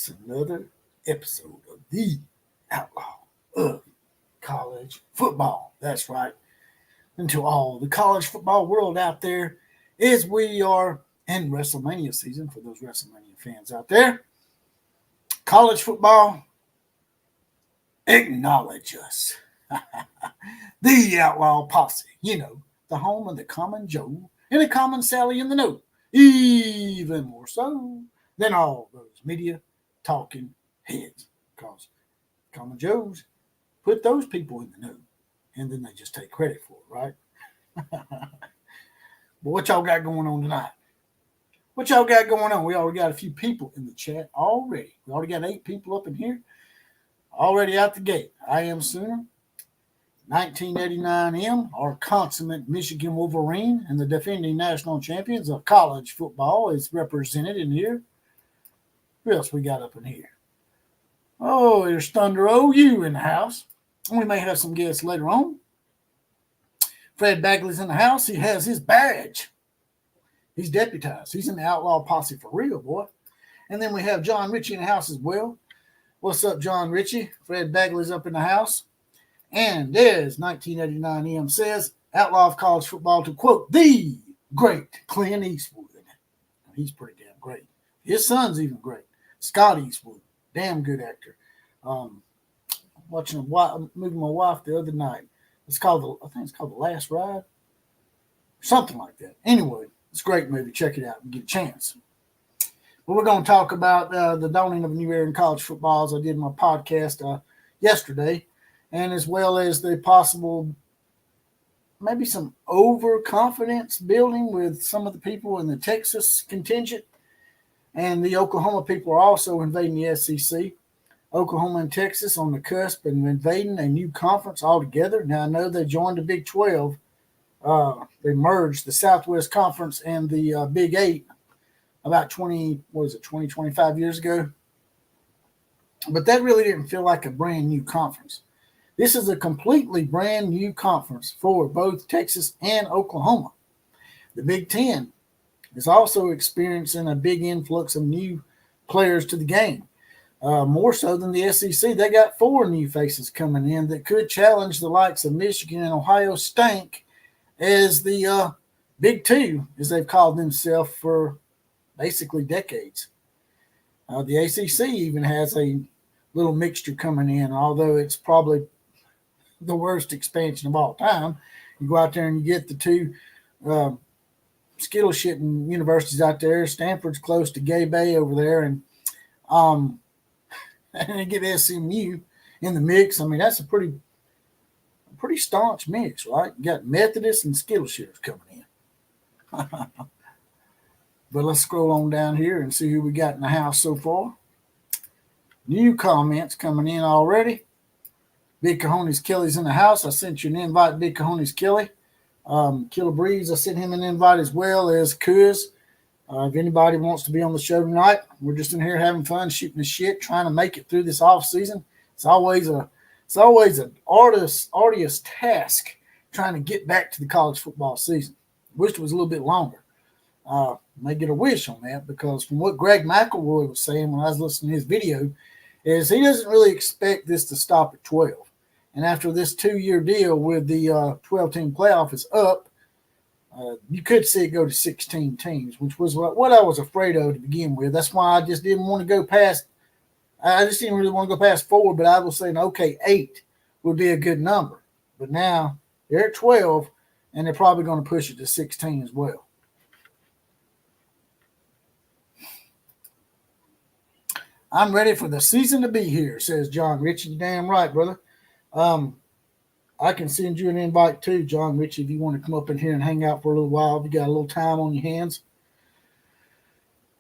It's another episode of the Outlaw of College Football. That's right. And to all the college football world out there, as we are in WrestleMania season for those WrestleMania fans out there, college football, acknowledge us. The Outlaw Posse, the home of the common Joe and the common Sally in the know, even more so than all those media talking heads, because common Joes put those people in the know, and then they just take credit for it, right? But what y'all got going on tonight? What y'all got going on? We already got a few people in the chat already. We already got 8 people up in here, already out the gate. I am Sooner, 1989M, our consummate Michigan Wolverine, and the defending national champions of college football is represented in here. Who else we got up in here? Oh, there's Thunder OU in the house. We may have some guests later on. Fred Bagley's in the house. He has his badge. He's deputized. He's in the Outlaw Posse for real, boy. And then we have John Ritchie in the house as well. What's up, John Ritchie? Fred Bagley's up in the house. And there's 1989M says, Outlaw of college football, to quote the great Clint Eastwood. He's pretty damn great. His son's even great. Scott Eastwood, damn good actor. Watching a movie with my wife the other night. I think it's called The Last Ride. Something like that. Anyway, it's a great movie. Check it out and get a chance. But we're going to talk about the dawning of a new era in college football, as I did in my podcast yesterday, and as well as the possible, maybe some overconfidence building with some of the people in the Texas contingent. And the Oklahoma people are also invading the SEC. Oklahoma and Texas on the cusp and invading a new conference altogether. Now, I know they joined the Big 12. They merged the Southwest Conference and the Big 8 about 25 years ago. But that really didn't feel like a brand new conference. This is a completely brand new conference for both Texas and Oklahoma. The Big 10 is also experiencing a big influx of new players to the game. More so than the SEC. They got 4 new faces coming in that could challenge the likes of Michigan and Ohio State as the Big 2, as they've called themselves for basically decades. The ACC even has a little mixture coming in, although it's probably the worst expansion of all time. You go out there and you get the 2 skittle-shitting universities out there. Stanford's close to Gay Bay over there, and you get SMU in the mix. I mean, that's a pretty staunch mix, right? You got Methodists and skittle shitters coming in. But let's scroll on down here and see who we got in the house so far. New comments coming in already. Big Cojones Kelly's in the house. I sent you an invite, Big Cojones Kelly. Killer Breeze, I sent him an invite as well as Kuz. If anybody wants to be on the show tonight, we're just in here having fun, shooting the shit, trying to make it through this off season. It's always an arduous task trying to get back to the college football season. Wish it was a little bit longer. May get a wish on that, because from what Greg McElroy was saying when I was listening to his video, is he doesn't really expect this to stop at 12. And after this 2-year deal with the 12-team playoff is up, you could see it go to 16 teams, which was what I was afraid of to begin with. That's why I just didn't want to go past. I just didn't really want to go past 4, but I was saying, okay, 8 would be a good number. But now they're at 12, and they're probably going to push it to 16 as well. I'm ready for the season to be here, says John Ritchie. Damn right, brother. I can send you an invite too, John Ritchie, if you want to come up in here and hang out for a little while, if you got a little time on your hands.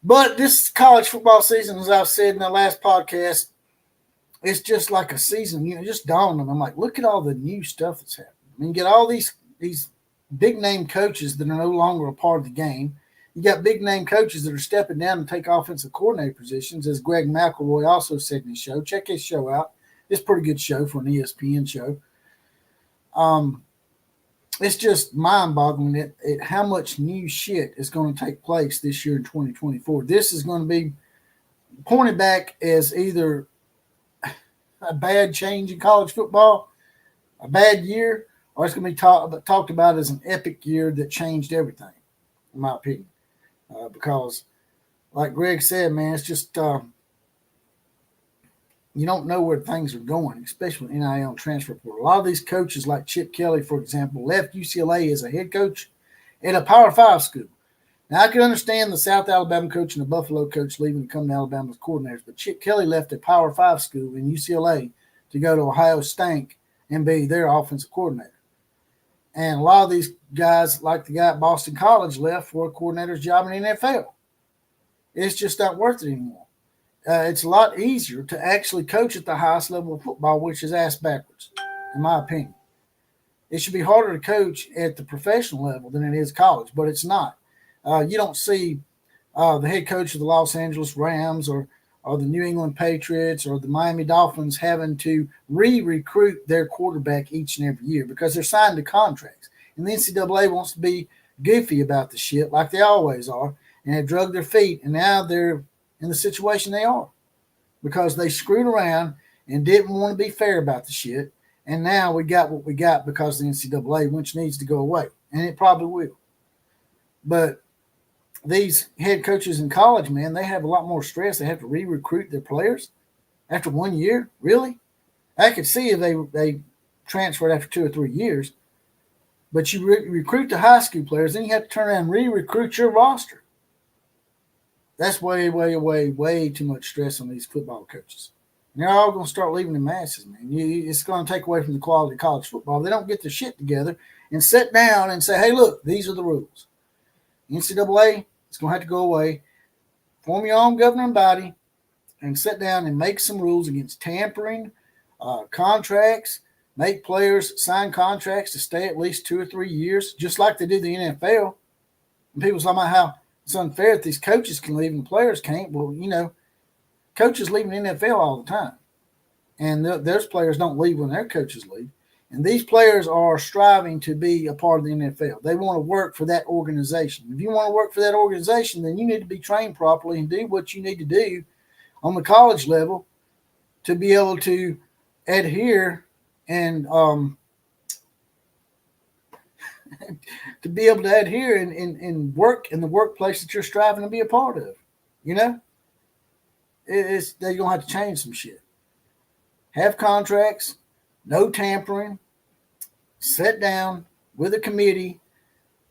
But this college football season, as I've said in the last podcast, it's just like a season, just dawned on me. I'm like, look at all the new stuff that's happening. I mean, you get all these big-name coaches that are no longer a part of the game. You got big-name coaches that are stepping down and take offensive coordinator positions, as Greg McElroy also said in his show. Check his show out. It's a pretty good show for an ESPN show. It's just mind-boggling at how much new shit is going to take place this year in 2024. This is going to be pointed back as either a bad change in college football, a bad year, or it's going to be talked about as an epic year that changed everything, in my opinion. Because, like Greg said, man, it's just you don't know where things are going, especially with NIL and transfer portal. A lot of these coaches, like Chip Kelly, for example, left UCLA as a head coach at a Power 5 school. Now, I can understand the South Alabama coach and the Buffalo coach leaving to come to Alabama as coordinators, but Chip Kelly left a Power 5 school in UCLA to go to Ohio State and be their offensive coordinator. And a lot of these guys, like the guy at Boston College, left for a coordinator's job in the NFL. It's just not worth it anymore. It's a lot easier to actually coach at the highest level of football, which is ass backwards, in my opinion. It should be harder to coach at the professional level than it is college, but it's not. You don't see the head coach of the Los Angeles Rams or the New England Patriots or the Miami Dolphins having to re-recruit their quarterback each and every year because they're signed to contracts. And the NCAA wants to be goofy about the shit like they always are, and have drugged their feet, and now they're in the situation they are because they screwed around and didn't want to be fair about the shit. And now we got what we got because of the NCAA, which needs to go away. And it probably will. But these head coaches in college, man, they have a lot more stress. They have to re-recruit their players after 1 year. Really? I could see if they transferred after 2 or 3 years. But you recruit the high school players, then you have to turn around and re-recruit your roster. That's way, way, way, way too much stress on these football coaches. And they're all going to start leaving the masses, man. It's going to take away from the quality of college football. They don't get their shit together and sit down and say, hey, look, these are the rules. NCAA is going to have to go away. Form your own governing body and sit down and make some rules against tampering, contracts, make players sign contracts to stay at least 2 or 3 years, just like they do the NFL. And people talking about how it's unfair that these coaches can leave and players can't. Well, coaches leave the NFL all the time. And those players don't leave when their coaches leave. And these players are striving to be a part of the NFL. They want to work for that organization. If you want to work for that organization, then you need to be trained properly and do what you need to do on the college level to be able to adhere and to be able to adhere and work in the workplace that you're striving to be a part of. They're going to have to change some shit. Have contracts, no tampering, sit down with a committee,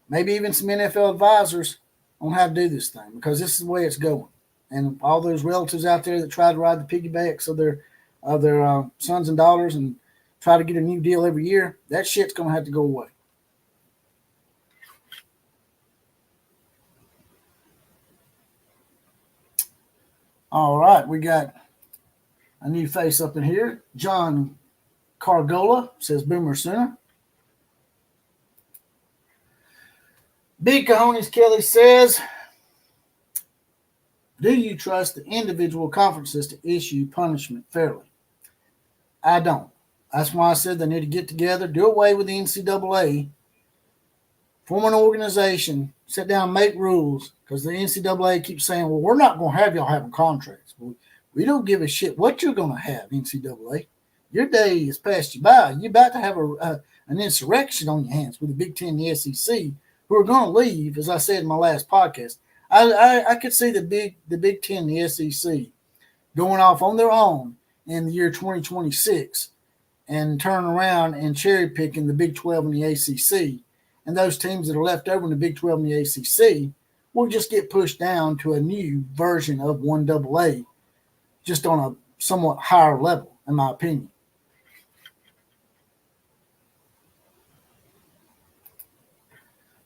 maybe even some NFL advisors on how to do this thing, because this is the way it's going. And all those relatives out there that try to ride the piggybacks of their sons and daughters and try to get a new deal every year, that shit's going to have to go away. All right, we got a new face up in here. John Cargola says Boomer Sooner. Big Cojones Kelly says, do you trust the individual conferences to issue punishment fairly? I don't. That's why I said they need to get together, do away with the NCAA, form an organization, sit down, make rules, because the NCAA keeps saying, well, we're not going to have y'all having contracts. Well, we don't give a shit what you're going to have, NCAA. Your day is passed you by. You're about to have an insurrection on your hands with the Big Ten and the SEC, who are going to leave, as I said in my last podcast. I could see the Big Ten and the SEC going off on their own in the year 2026 and turning around and cherry picking the Big 12 and the ACC. And those teams that are left over in the Big 12 and the ACC will just get pushed down to a new version of 1AA, just on a somewhat higher level, in my opinion.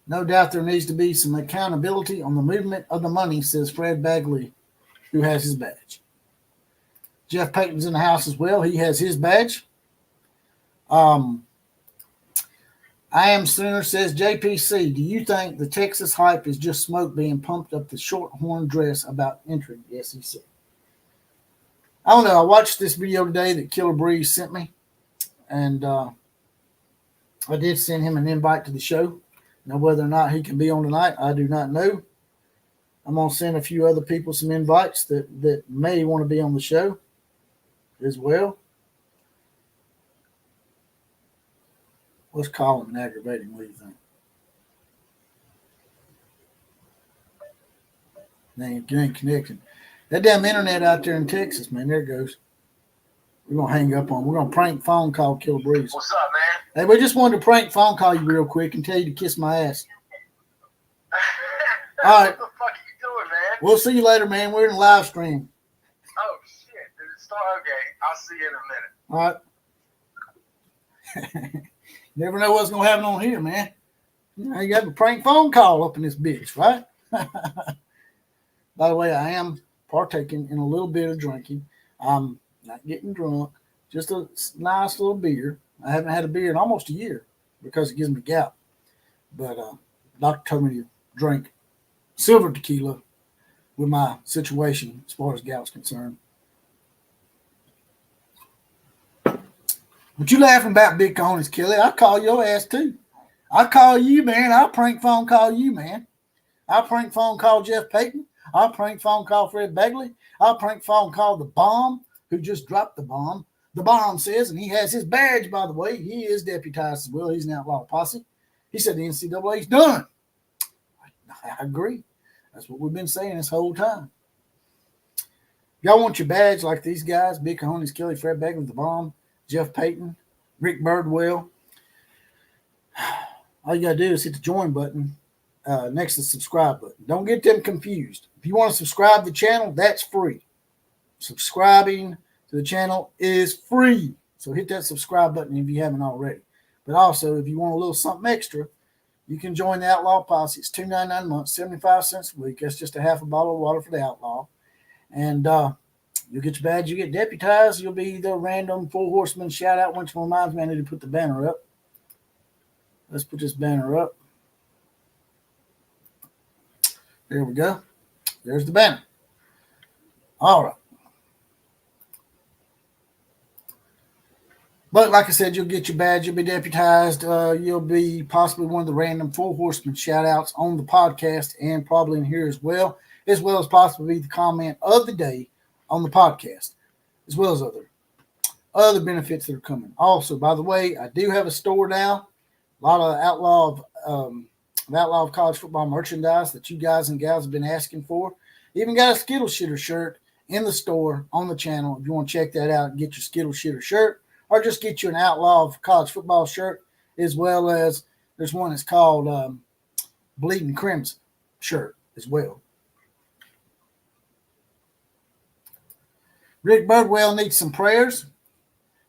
No doubt there needs to be some accountability on the movement of the money, says Fred Bagley, who has his badge. Jeff Payton's in the house as well. He has his badge. I Am Sooner says, JPC, do you think the Texas hype is just smoke being pumped up the short-horn dress about entering the SEC? I don't know. I watched this video today that Killer Breeze sent me, and I did send him an invite to the show. Now, whether or not he can be on tonight, I do not know. I'm going to send a few other people some invites that may want to be on the show as well. Let's call him and aggravate him. What do you think? You ain't connecting. That damn internet out there in Texas, man, there it goes. We're going to hang up on. We're going to prank phone call Killer Breeze. What's up, man? Hey, we just wanted to prank phone call you real quick and tell you to kiss my ass. All right. What the fuck are you doing, man? We'll see you later, man. We're in a live stream. Oh, shit. Did it start? Okay. I'll see you in a minute. All right. Never know what's going to happen on here, man. You got a prank phone call up in this bitch, right? By the way, I am partaking in a little bit of drinking. I'm not getting drunk. Just a nice little beer. I haven't had a beer in almost a year because it gives me gout. But doctor told me to drink silver tequila with my situation as far as gout's concerned. But you laughing about big cojones, Kelly. I call your ass too. I call you, man. I'll prank phone call you, man. I'll prank phone call Jeff Payton. I'll prank phone call Fred Begley. I'll prank phone call the bomb who just dropped the bomb. The bomb says, and he has his badge, by the way. He is deputized as well. He's an outlaw posse. He said the NCAA's done. I agree. That's what we've been saying this whole time. Y'all want your badge like these guys, Big Cojones, Kelly, Fred Begley, the bomb, Jeff Payton, Rick Birdwell. All you got to do is hit the join button next to the subscribe button. Don't get them confused. If you want to subscribe to the channel, that's free. Subscribing to the channel is free. So hit that subscribe button if you haven't already. But also, if you want a little something extra, you can join the Outlaw Posse. It's $2.99 a month, 75 cents a week. That's just a half a bottle of water for the outlaw. And you'll get your badge. You get deputized. You'll be the random Four Horsemen shout out, which reminds me I need to put the banner up. Let's put this banner up. There we go. There's the banner. All right. But like I said, you'll get your badge. You'll be deputized. You'll be possibly one of the random Four Horsemen shout outs on the podcast and probably in here as well as possibly the comment of the day on the podcast, as well as other benefits that are coming. Also, by the way, I do have a store now. A lot of outlaw of college football merchandise that you guys and gals have been asking for. Even got a Skittle Shitter shirt in the store on the channel. If you want to check that out and get your Skittle Shitter shirt, or just get you an Outlaw of College Football shirt, as well as there's one that's called Bleeding Crimson shirt as well. Rick Birdwell needs some prayers.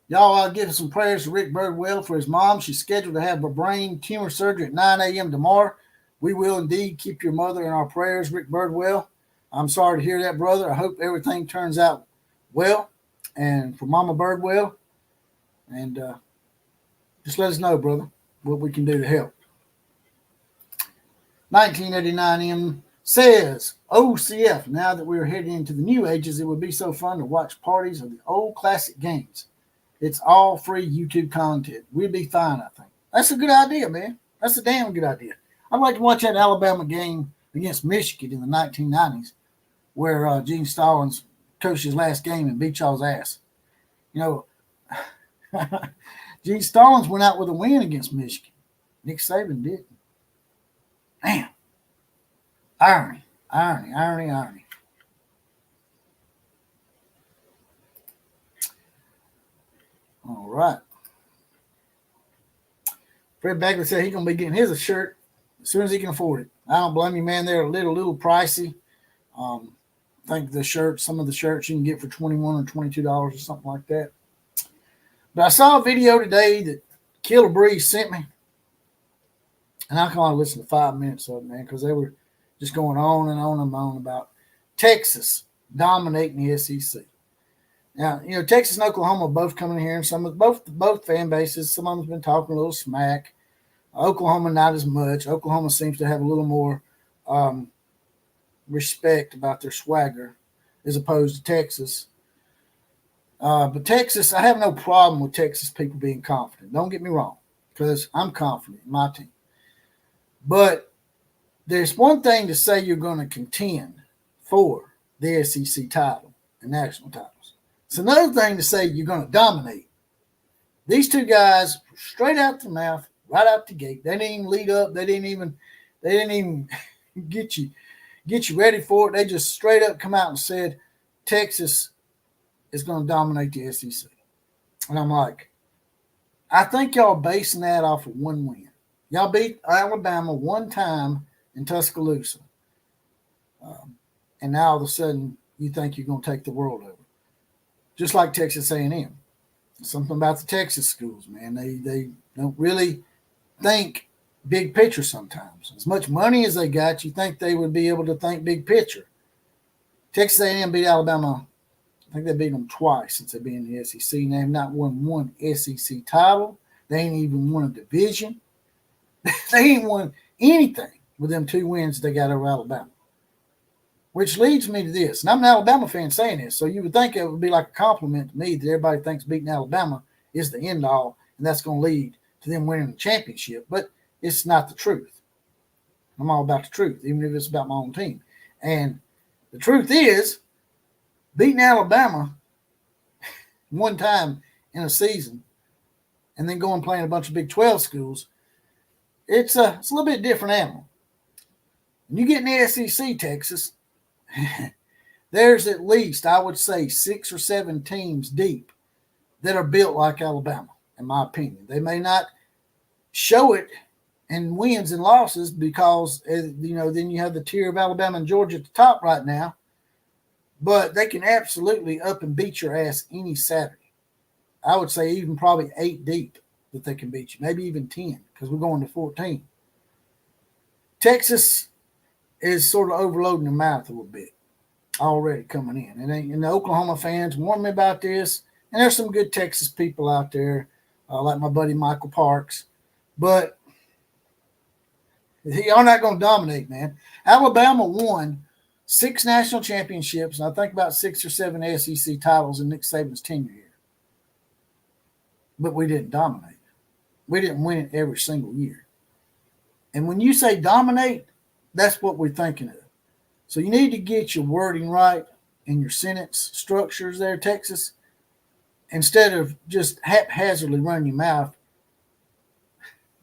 Y'all give some prayers to Rick Birdwell for his mom. She's scheduled to have a brain tumor surgery at 9 a.m. tomorrow. We will indeed keep your mother in our prayers, Rick Birdwell. I'm sorry to hear that, brother. I hope everything turns out well. And for Mama Birdwell, and just let us know, brother, what we can do to help. 1989M says, OCF, now that we're heading into the new ages, it would be so fun to watch parties of the old classic games. It's all free YouTube content. We'd be fine, I think. That's a good idea, man. That's a damn good idea. I'd like to watch that Alabama game against Michigan in the 1990s where Gene Stallings coached his last game and beat y'all's ass. You know, Gene Stallings went out with a win against Michigan. Nick Saban didn't. Damn. Irony. All right. Fred Begley said he's going to be getting his a shirt as soon as he can afford it. I don't blame you, man. They're a little pricey. I think some of the shirts you can get for $21 or $22 or something like that. But I saw a video today that Killer Breeze sent me, and I can only listen to 5 minutes of it, man, because they were just going on and on and on about Texas dominating the SEC. Now, you know, Texas and Oklahoma are both coming here, and both fan bases. Some of them's been talking a little smack. Oklahoma not as much. Oklahoma seems to have a little more respect about their swagger as opposed to Texas. But Texas, I have no problem with Texas people being confident. Don't get me wrong, because I'm confident in my team. But there's one thing to say you're going to contend for the SEC title and national titles. It's another thing to say you're going to dominate. These two guys, straight out the mouth, right out the gate. They didn't even lead up. They didn't even get you ready for it. They just straight up come out and said Texas is going to dominate the SEC. And I'm like, I think y'all basing that off of one win. Y'all beat Alabama one time in Tuscaloosa. And now all of a sudden you think you're going to take the world over. Just like Texas A&M. Something about the Texas schools, man. They don't really think big picture sometimes. As much money as they got, you think they would be able to think big picture. Texas A&M beat Alabama. I think they beat them twice since they've been in the SEC. And they've not won one SEC title. They ain't even won a division. They ain't won anything with them 2 wins they got over Alabama. Which leads me to this. And I'm an Alabama fan saying this, so you would think it would be like a compliment to me that everybody thinks beating Alabama is the end all, and that's going to lead to them winning the championship. But it's not the truth. I'm all about the truth, even if it's about my own team. And the truth is, beating Alabama one time in a season and then going playing a bunch of Big 12 schools, it's a little bit different animal. When you get in the SEC, Texas, there's at least, I would say, 6 or 7 teams deep that are built like Alabama, in my opinion. They may not show it in wins and losses because, then you have the tier of Alabama and Georgia at the top right now, but they can absolutely up and beat your ass any Saturday. I would say even probably 8 deep that they can beat you, maybe even 10 because we're going to 14. Texas is sort of overloading their mouth a little bit already coming in. And the Oklahoma fans warned me about this. And there's some good Texas people out there, like my buddy Michael Parks. But y'all not going to dominate, man. Alabama won 6 national championships, and I think about 6 or 7 SEC titles in Nick Saban's tenure here. But we didn't dominate. We didn't win it every single year. And when you say dominate, that's what we're thinking of. So you need to get your wording right in your sentence structures there, Texas, instead of just haphazardly running your mouth,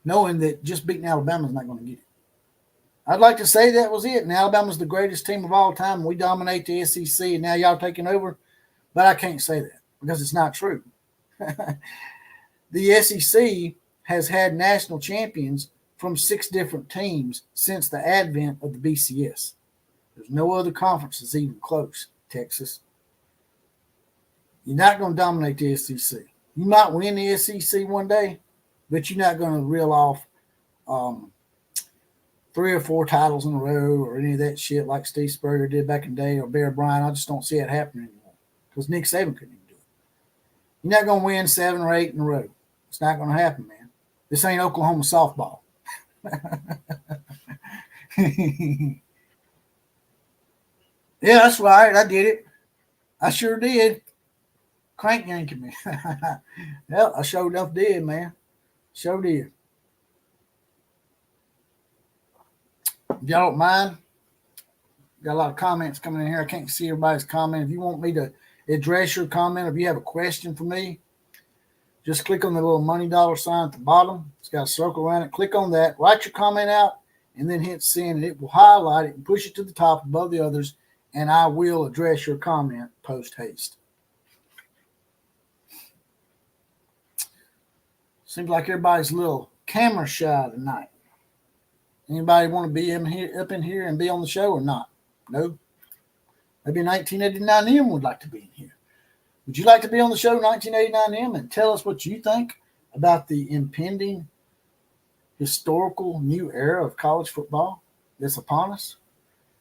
knowing that just beating Alabama is not going to get it. I'd like to say that was it, and Alabama's the greatest team of all time, and we dominate the SEC, and now y'all taking over, but I can't say that because it's not true. The SEC has had national champions from 6 different teams since the advent of the BCS. There's no other conferences even close, Texas. You're not going to dominate the SEC. You might win the SEC one day, but you're not going to reel off 3 or 4 titles in a row or any of that shit like Steve Spurrier did back in the day or Bear Bryant. I just don't see it happening anymore because Nick Saban couldn't even do it. You're not going to win 7 or 8 in a row. It's not going to happen, man. This ain't Oklahoma softball. Yeah, that's right. I did it. I sure did. Crank yanking me. Yeah, I sure enough did, man. Sure did. If y'all don't mind, got a lot of comments coming in here. I can't see everybody's comment. If you want me to address your comment, if you have a question for me, just click on the little money dollar sign at the bottom. It's got a circle around it. Click on that. Write your comment out, and then hit send, and it will highlight it and push it to the top above the others, and I will address your comment post haste. Seems like everybody's a little camera shy tonight. Anybody want to be up in here and be on the show or not? No? Maybe 1989M would like to be in here. Would you like to be on the show 1989M and tell us what you think about the impending historical new era of college football that's upon us?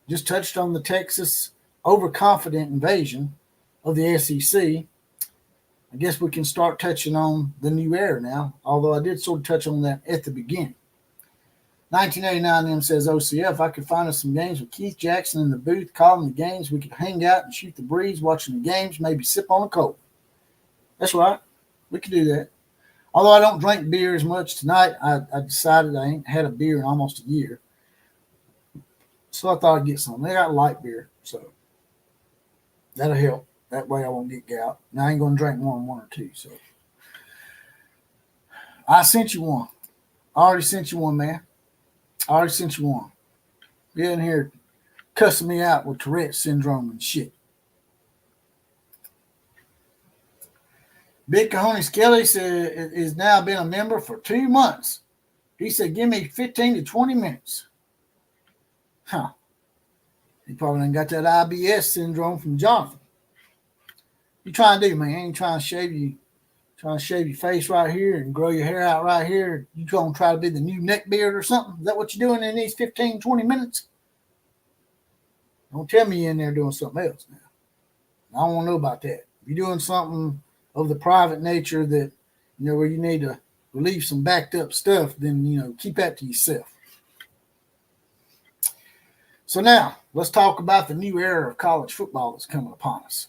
Just touched on the Texas overconfident invasion of the SEC. I guess we can start touching on the new era now, although I did sort of touch on that at the beginning. 1989M says, OCF, I could find us some games with Keith Jackson in the booth calling the games. We could hang out and shoot the breeze watching the games, maybe sip on a Coke. That's right. We could do that. Although I don't drink beer as much tonight, I decided I ain't had a beer in almost a year. So I thought I'd get some. They got light beer, so that'll help. That way I won't get gout. Now I ain't gonna drink more than one or two. So I sent you one. I already sent you one, man. I already sent you one. Get in here cussing me out with Tourette syndrome and shit. Big Cojones Kelly said is now been a member for 2 months. He said, give me 15 to 20 minutes. Huh. He probably done got that IBS syndrome from Jonathan. You trying to do, man? You trying to shave your face right here and grow your hair out right here? You gonna try to be the new neck beard or something? Is that what you're doing in these 15, 20 minutes? Don't tell me you're in there doing something else now. I don't want to know about that. If you're doing something of the private nature that, where you need to relieve some backed up stuff, then, keep that to yourself. So now, let's talk about the new era of college football that's coming upon us.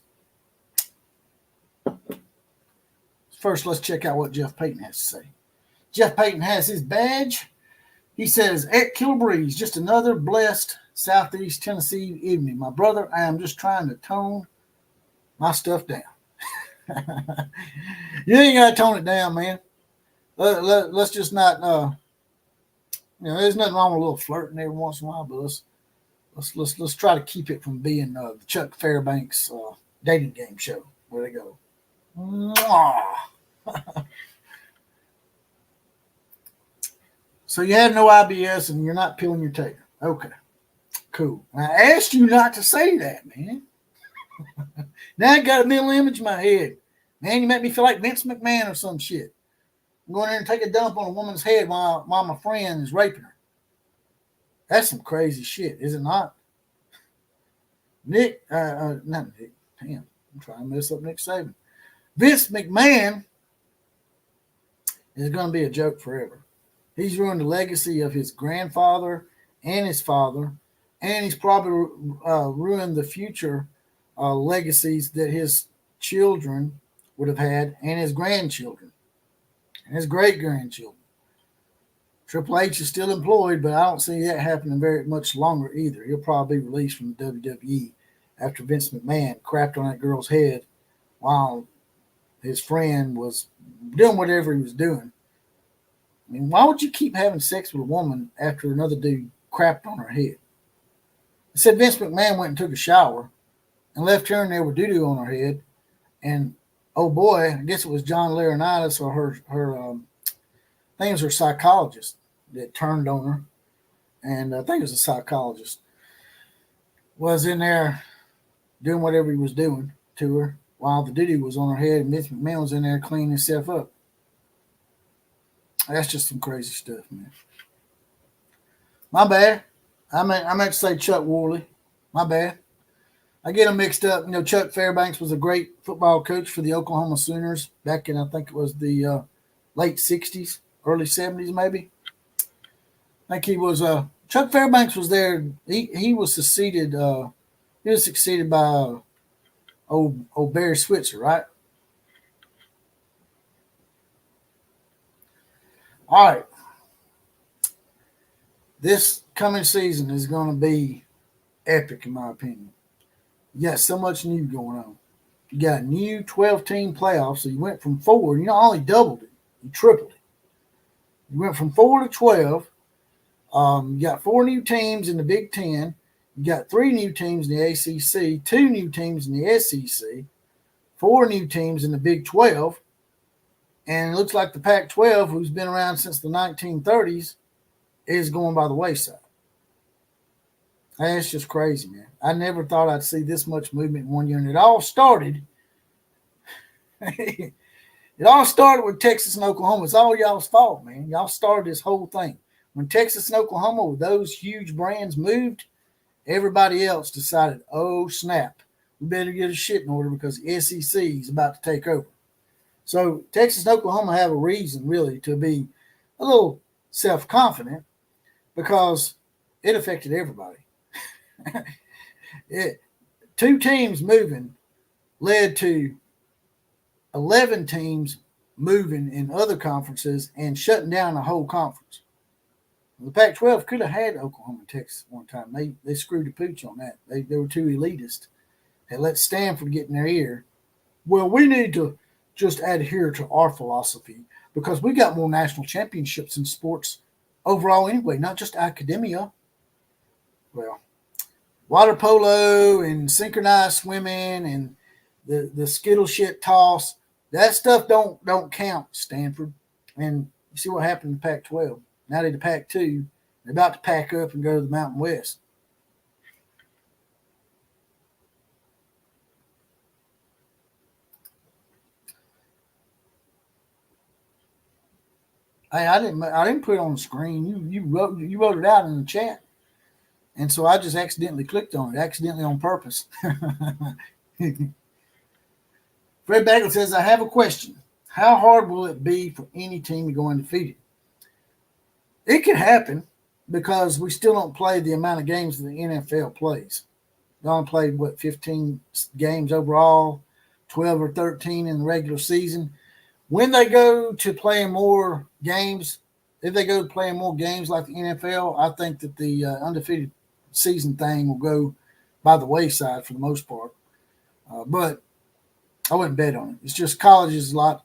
First, let's check out what Jeff Payton has to say. Jeff Payton has his badge. He says, at Kilbreeze, just another blessed Southeast Tennessee evening. My brother, I am just trying to tone my stuff down. You ain't got to tone it down, man. Let's just not, there's nothing wrong with a little flirting every once in a while, but let's try to keep it from being the Chuck Fairbanks dating game show where they go, mwah. So you had no IBS and you're not peeling your tater. Okay, cool. I asked you not to say that, man. Now I got a mental image in my head. Man, you make me feel like Vince McMahon or some shit. I'm going there and take a dump on a woman's head while my friend is raping her. That's some crazy shit, is it not? Not Nick. Damn, I'm trying to mess up Nick Saban. Vince McMahon is going to be a joke forever. He's ruined the legacy of his grandfather and his father, and he's probably ruined the future legacies that his children would have had, and his grandchildren, and his great-grandchildren. Triple H is still employed, but I don't see that happening very much longer either. He'll probably be released from the WWE after Vince McMahon crapped on that girl's head while his friend was doing whatever he was doing. I mean, why would you keep having sex with a woman after another dude crapped on her head? It said Vince McMahon went and took a shower and left her in there with doo-doo on her head. And, oh boy, I guess it was John Laurinaitis or her I think it was her psychologist that turned on her. And I think it was a psychologist. Was in there doing whatever he was doing to her while the doo-doo was on her head and Vince McMahon was in there cleaning himself up. That's just some crazy stuff, man. My bad. I meant to say Chuck Worley. My bad. I get them mixed up. Chuck Fairbanks was a great football coach for the Oklahoma Sooners back in, I think it was the late 60s, early 70s maybe. I think he was Chuck Fairbanks was there. He was succeeded by old Barry Switzer, right? All right. This coming season is going to be epic, in my opinion. You got so much new going on. You got a new 12-team playoff, so you went from 4. You not only doubled it, you tripled it. You went from 4 to 12. You got 4 new teams in the Big Ten. You got 3 new teams in the ACC, 2 new teams in the SEC, 4 new teams in the Big 12. And it looks like the Pac-12, who's been around since the 1930s, is going by the wayside. That's just crazy, man. I never thought I'd see this much movement in one year. And it all started with Texas and Oklahoma. It's all y'all's fault, man. Y'all started this whole thing. When Texas and Oklahoma, with those huge brands, moved, everybody else decided, oh, snap, we better get a shit in order because the SEC is about to take over. So Texas and Oklahoma have a reason, really, to be a little self-confident because it affected everybody. 2 teams moving led to 11 teams moving in other conferences and shutting down the whole conference. The Pac-12 could have had Oklahoma and Texas one time. They screwed the pooch on that. They were too elitist. They let Stanford get in their ear. Well, we need to just adhere to our philosophy because we got more national championships in sports overall anyway, not just academia. Well, water polo and synchronized swimming and the skittle shit toss, that stuff don't count, Stanford. And you see what happened in the Pac-12. Now they're the Pac-2. They're about to pack up and go to the Mountain West. Hey, I didn't put it on the screen. You wrote it out in the chat. And so I just accidentally clicked on it, accidentally on purpose. Fred Bagel says, I have a question. How hard will it be for any team to go undefeated? It can happen because we still don't play the amount of games that the NFL plays. They only played, 15 games overall, 12 or 13 in the regular season. When they go to playing more games, if they go to playing more games like the NFL, I think that the undefeated season thing will go by the wayside for the most part. But I wouldn't bet on it. It's just college is a lot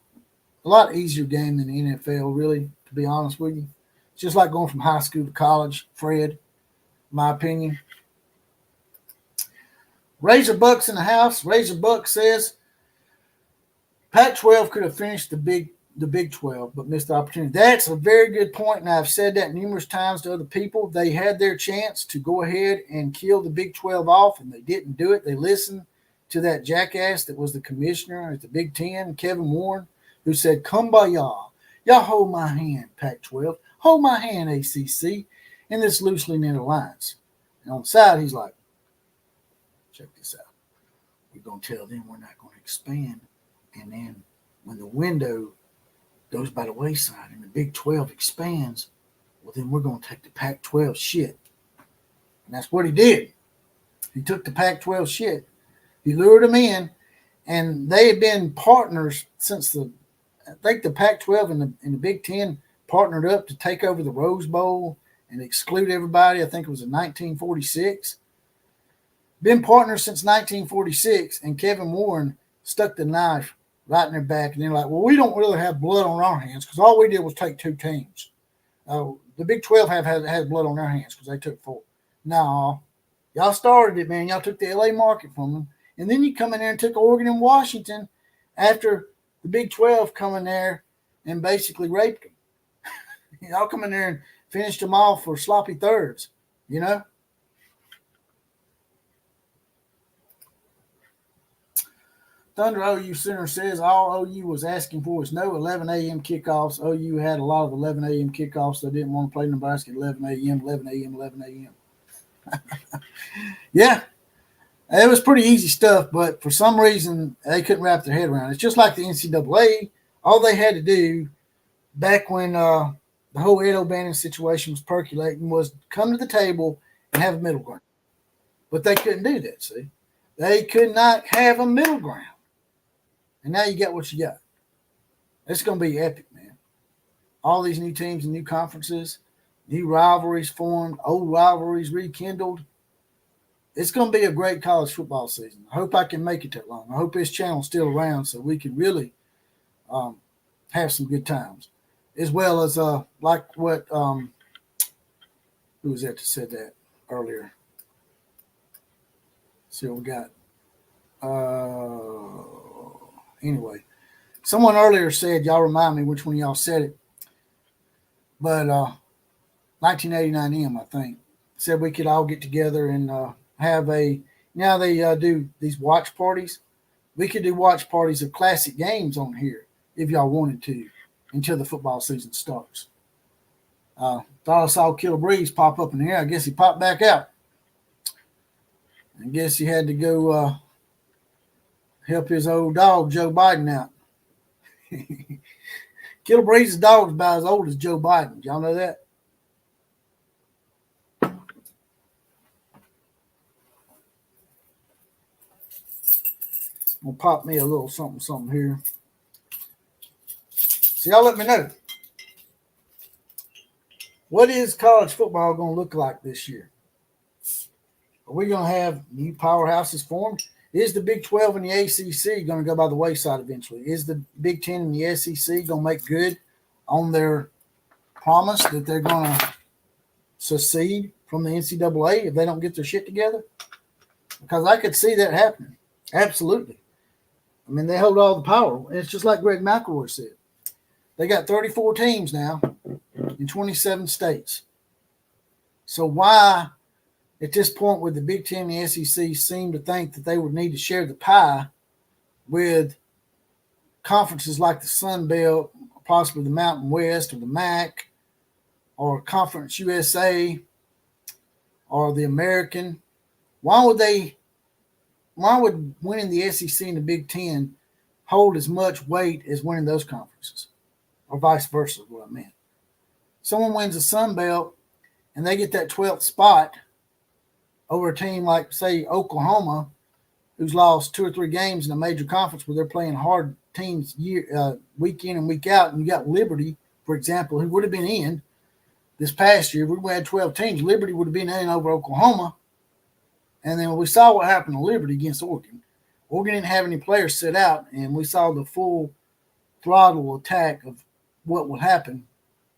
easier game than the NFL, really, to be honest with you. It's just like going from high school to college, Fred, in my opinion. Razor Bucks in the house. Razor Buck says Pac-12 could have finished the Big 12, but missed the opportunity. That's a very good point, and I've said that numerous times to other people. They had their chance to go ahead and kill the Big 12 off, and they didn't do it. They listened to that jackass that was the commissioner at the Big 10, Kevin Warren, who said, "Kumbaya, y'all hold my hand, Pac-12. Hold my hand, ACC, in this loosely knit alliance." And on the side, he's like, check this out. We're going to tell them we're not going to expand. And then when the window goes by the wayside and the Big 12 expands, well, then we're going to take the Pac-12 shit. And that's what he did. He took the Pac-12 shit. He lured them in, and they had been partners since I think the Pac-12 and the Big 10 partnered up to take over the Rose Bowl and exclude everybody. I think it was in 1946. Been partners since 1946, and Kevin Warren stuck the knife right in their back, and they're like, well, we don't really have blood on our hands because all we did was take 2 teams. The Big 12 had blood on their hands because they took 4. No, y'all started it, man. Y'all took the LA market from them, and then you come in there and took Oregon and Washington after the Big 12 come in there and basically raped them. Y'all come in there and finished them off for sloppy thirds, you know? Thunder OU Center says all OU was asking for was no 11 a.m. kickoffs. OU had a lot of 11 a.m. kickoffs. They didn't want to play Nebraska at 11 a.m., 11 a.m., 11 a.m. Yeah, it was pretty easy stuff, but for some reason they couldn't wrap their head around it. It's just like the NCAA. All they had to do back when the whole Ed O'Bannon situation was percolating was come to the table and have a middle ground. But they couldn't do that, see? They could not have a middle ground. And now you got what you got. It's going to be epic, man. All these new teams and new conferences, new rivalries formed, old rivalries rekindled. It's going to be a great college football season. I hope I can make it that long. I hope this channel's still around so we can really have some good times. As well as like what who was that said that earlier? Let's see what we got. Anyway, someone earlier said, y'all remind me which one of y'all said it, but 1989M, I think, said we could all get together and have they do these watch parties. We could do watch parties of classic games on here if y'all wanted to until the football season starts. Thought I saw Killer Breeze pop up in here. I guess he popped back out. I guess he had to go help his old dog, Joe Biden, out. Killer Breeze's dog is about as old as Joe Biden. Y'all know that? I'll pop me a little something here. So y'all let me know. What is college football going to look like this year? Are we going to have new powerhouses formed? Is the Big 12 and the ACC going to go by the wayside eventually? Is the Big 10 and the SEC going to make good on their promise that they're going to secede from the NCAA if they don't get their shit together? Because I could see that happening. Absolutely. I mean, they hold all the power. It's just like Greg McElroy said. They got 34 teams now in 27 states. So why, at this point, would the Big Ten and the SEC seem to think that they would need to share the pie with conferences like the Sun Belt, possibly the Mountain West or the MAC or Conference USA or the American? Why would winning the SEC and the Big Ten hold as much weight as winning those conferences? Or vice versa is what I meant. Someone wins the Sun Belt and they get that 12th spot over a team like, say, Oklahoma, who's lost 2 or 3 games in a major conference where they're playing hard teams week in and week out. And you got Liberty, for example, who would have been in this past year. We had 12 teams. Liberty would have been in over Oklahoma. And then we saw what happened to Liberty against Oregon. Oregon didn't have any players set out, and we saw the full throttle attack of what will happen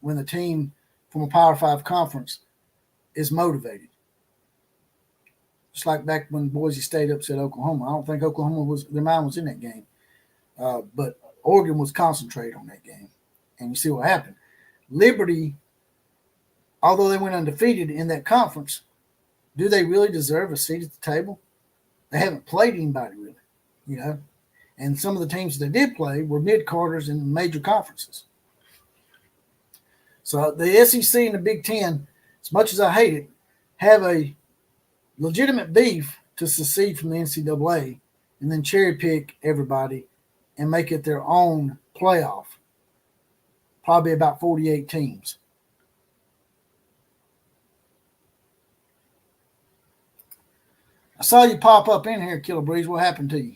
when the team from a Power 5 conference is motivated. Just like back when Boise State upset Oklahoma. I don't think Oklahoma their mind was in that game. But Oregon was concentrated on that game. And you see what happened. Liberty, although they went undefeated in that conference, do they really deserve a seat at the table? They haven't played anybody really, And some of the teams that they did play were mid-carders in major conferences. So the SEC and the Big Ten, as much as I hate it, have a legitimate beef to secede from the NCAA and then cherry pick everybody and make it their own playoff. Probably about 48 teams. I saw you pop up in here, Killer Breeze. What happened to you?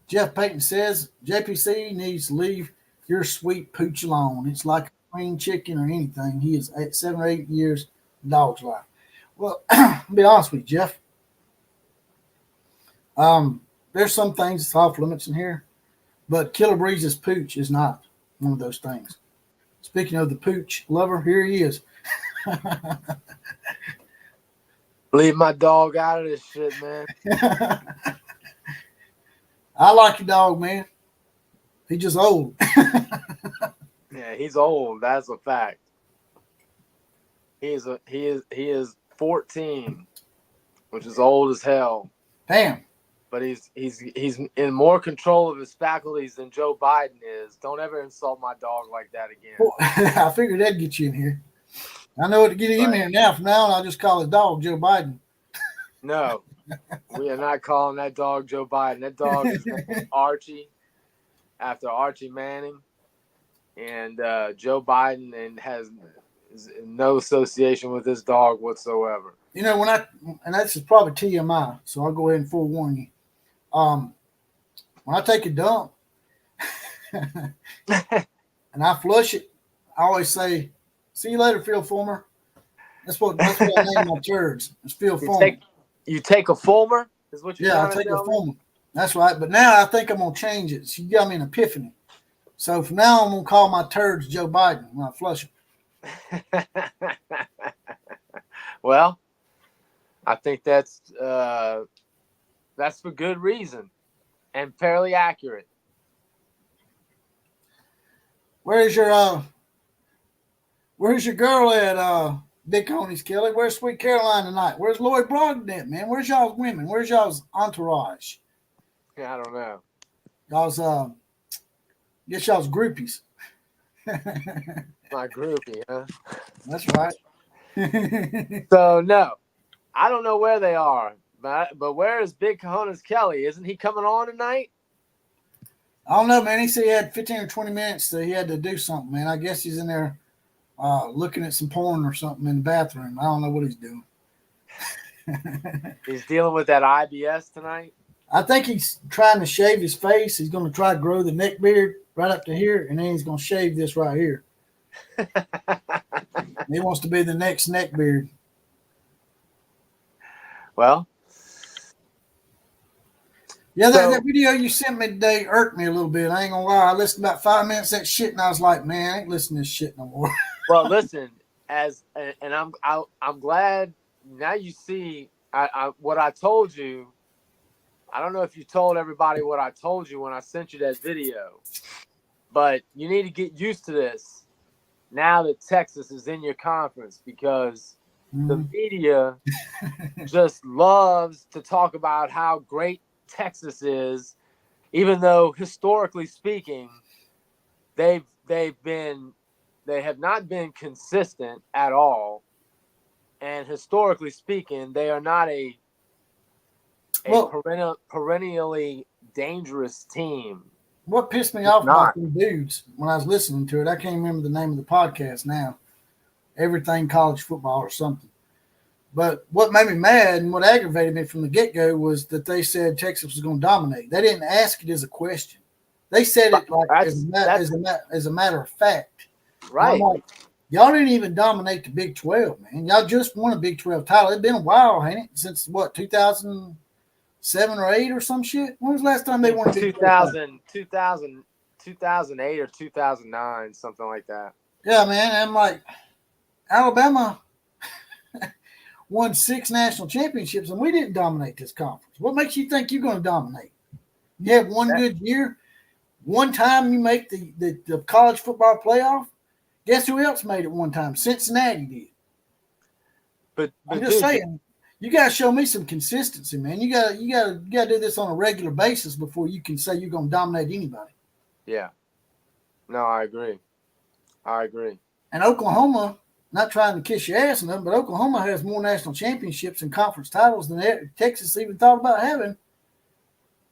Jeff Payton says JPC needs to leave your sweet pooch alone. It's like a green chicken or anything. He is 7 or 8 years dog's life. Well, I'll be honest with you, Jeff. There's some things that's off limits in here, but Killer Breeze's pooch is not one of those things. Speaking of the pooch lover, here he is. Leave my dog out of this shit, man. I like your dog, man. He's just old. Yeah, he's old. That's a fact. He is 14, which is old as hell. Damn. But he's in more control of his faculties than Joe Biden is. Don't ever insult my dog like that again. Well, I figured that'd get you in here. I know what to get him in here now. From now on, I'll just call his dog Joe Biden. No, we are not calling that dog Joe Biden. That dog is named Archie, after Archie Manning, and Joe Biden, and has no association with this dog whatsoever. And that's probably TMI, so I'll go ahead and forewarn you. When I take a dump and I flush it, I always say, "See you later, Phil Fulmer." That's what I name my turds. It's Phil Fulmer. You take a Fulmer? Is what you're Yeah, I take a Fulmer. That's right. But now I think I'm gonna change it. So you got me an epiphany. So from now on, I'm gonna call my turds Joe Biden when I flush them. Well, I think that's for good reason and fairly accurate. Where's your girl at Big Coney's, Kelly? Where's Sweet Caroline tonight? Where's Lloyd Brogdon at, man? Where's y'all's women? Where's y'all's entourage? Yeah, I don't know. Y'all's guess y'all's groupies. My groupie, huh? That's right. So no, I don't know where they are, but where is Big Cojones Kelly? Isn't he coming on tonight? I don't know, man. He said he had 15 or 20 minutes that he had to do something, man. I guess he's in there looking at some porn or something in the bathroom. I don't know what he's doing. He's dealing with that IBS tonight. I think he's trying to shave his face. He's going to try to grow the neck beard right up to here, and then he's going to shave this right here. He wants to be the next neck beard. Well, yeah, so, that video you sent me today irked me a little bit. I ain't gonna lie. I listened about 5 minutes of that shit, and I was like, man, I ain't listening to this shit no more. well, listen, I'm glad now you see what I told you. I don't know if you told everybody what I told you when I sent you that video, but you need to get used to this now that Texas is in your conference, because the media just loves to talk about how great Texas is, even though historically speaking, they have not been consistent at all, and historically speaking, they are not a perennially dangerous team. What pissed me off about them dudes when I was listening to it, I can't remember the name of the podcast now. Everything College Football or something. But what made me mad and what aggravated me from the get-go was that they said Texas was going to dominate. They didn't ask it as a question. They said it like as a matter of fact. Right. Like, y'all didn't even dominate the Big 12, man. Y'all just won a Big 12 title. It's been a while, ain't it? Since, what, 2007 or 8 or some shit? When was the last time they won a Big 12 title? 2008 or 2009, something like that. Yeah, man. I'm like, Alabama won 6 national championships, and we didn't dominate this conference. What makes you think you're going to dominate? You have one good year. One time you make the college football playoff. Guess who else made it one time? Cincinnati did. But I'm just saying, you got to show me some consistency, man. You got to do this on a regular basis before you can say you're going to dominate anybody. Yeah. No, I agree. And Oklahoma, not trying to kiss your ass or nothing, but Oklahoma has more national championships and conference titles than Texas even thought about having.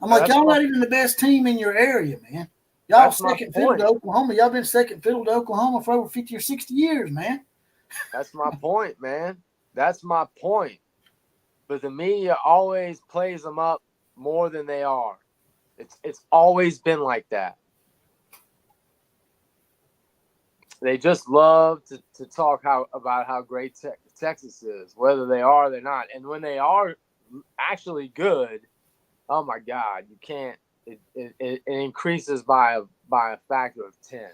I'm like, y'all not even the best team in your area, man. Y'all second fiddle to Oklahoma. Y'all been second fiddle to Oklahoma for over 50 or 60 years, man. That's my point, man. That's my point. But the media always plays them up more than they are. It's always been like that. They just love to talk about how great Texas is, whether they are or they're not. And when they are actually good, oh my God, you can't. It increases by a factor of 10.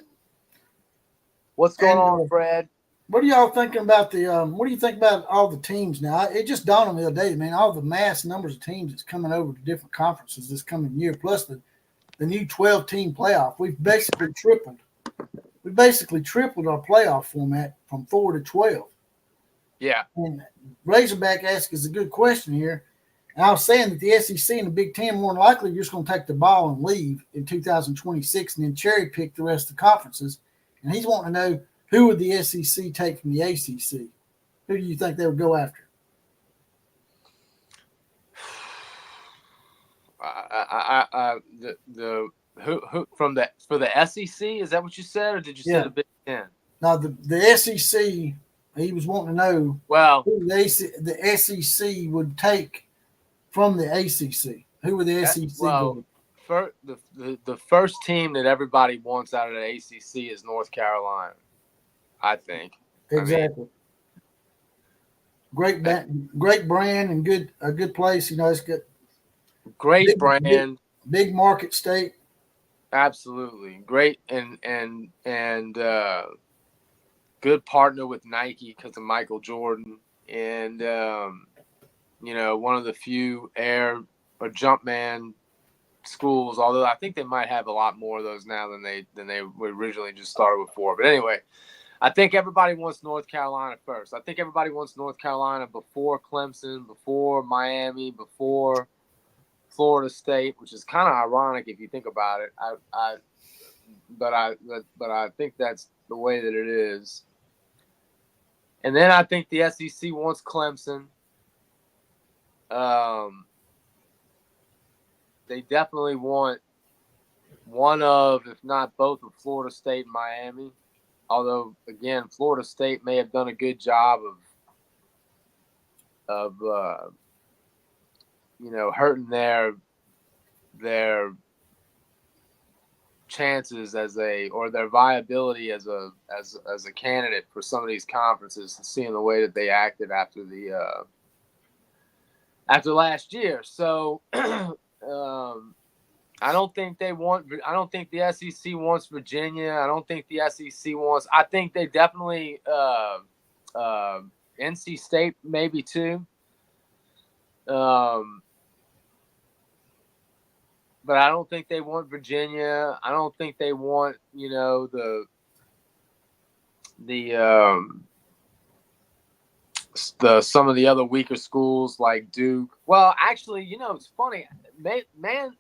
What's going on, Fred? What are y'all thinking about what do you think about all the teams now? It just dawned on me the other day, man, all the mass numbers of teams that's coming over to different conferences this coming year, plus the new 12-team playoff. We've basically tripled. We basically tripled our playoff format from 4 to 12. Yeah. And Razorback asked us a good question here. And I was saying that the SEC and the Big Ten more than likely you're just going to take the ball and leave in 2026 and then cherry pick the rest of the conferences. And he's wanting to know, who would the SEC take from the ACC? Who do you think they would go after? For the SEC, is that what you said, or did you say the Big Ten? No, the SEC. He was wanting to know. Well, who the SEC would take from the ACC. Who would the SEC go? The first team that everybody wants out of the ACC is North Carolina, I think. Exactly. Great brand and a good place. You know, it's good. Great brand. Big market state. Absolutely. Great and good partner with Nike because of Michael Jordan. And, one of the few air or Jumpman schools, although I think they might have a lot more of those now than they originally just started with 4. But anyway, I think everybody wants North Carolina first. I think everybody wants North Carolina before Clemson, before Miami, before Florida State, which is kind of ironic if you think about it. But I think that's the way that it is. And then I think the SEC wants Clemson. They definitely want one of, if not both, of Florida State and Miami. Although, again, Florida State may have done a good job of hurting their their chances or their viability as a candidate for some of these conferences, seeing the way that they acted after last year. So I don't think the SEC wants Virginia. I don't think the SEC wants. I think they definitely NC State maybe too. But I don't think they want Virginia. I don't think they want, the some of the other weaker schools like Duke. Well, actually, it's funny, man.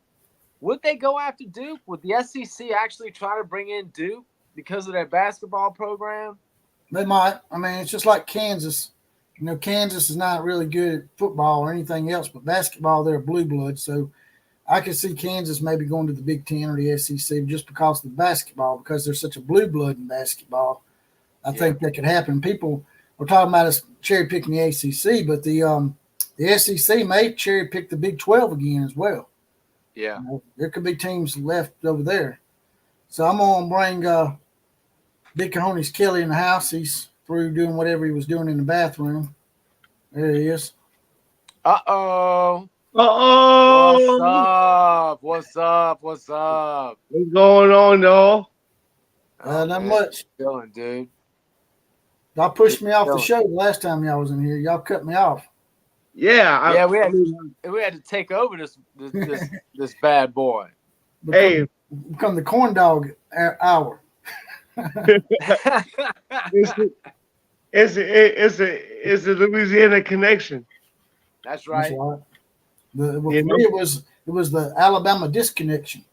Would they go after Duke? Would the SEC actually try to bring in Duke because of their basketball program? They might. I mean, it's just like Kansas. Kansas is not really good at football or anything else, but basketball, they're blue blood. So I could see Kansas maybe going to the Big Ten or the SEC just because of the basketball, because there's such a blue blood in basketball. I think that could happen. People were talking about us cherry picking the ACC, but the SEC may cherry pick the Big 12 again as well. Yeah, there could be teams left over there. So I'm gonna bring Big Cojones Kelly in the house. He's through doing whatever he was doing in the bathroom. There he is. Uh-oh. Uh-oh. What's up? What's going on, y'all? Not much. Going, dude. Y'all pushed me off the show the last time y'all was in here. Y'all cut me off. Yeah. We had to take over this bad boy. Become the corn dog hour. It's a Louisiana connection. That's right. For me, it was the Alabama disconnection.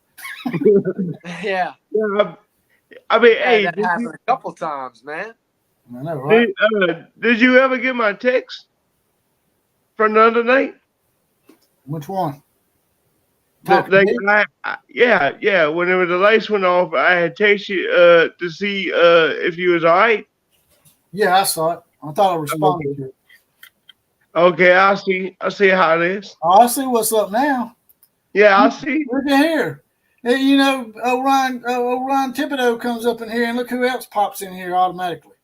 Yeah. I mean, that happened a couple times, man. I know, right? Did you ever get my text from the other night? Which one? Yeah. Whenever the lights went off, I had texted you to see if you was all right. Yeah, I saw it. I thought I responded to it. Okay, I see how it is. Oh, I see what's up now. Yeah, I see. Look at here. Hey, Ryan Thibodeau comes up in here, and look who else pops in here automatically.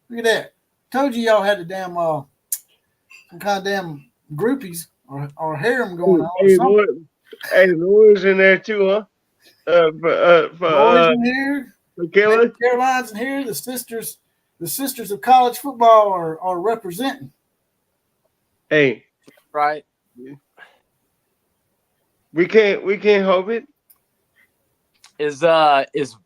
Look at that. Told you y'all had the damn some kind of damn groupies or harem going on. Laura's in there too, huh? Laura's in here. Kayla? Caroline's in here. The sisters of college football are representing. Hey, right. We can't help it. Is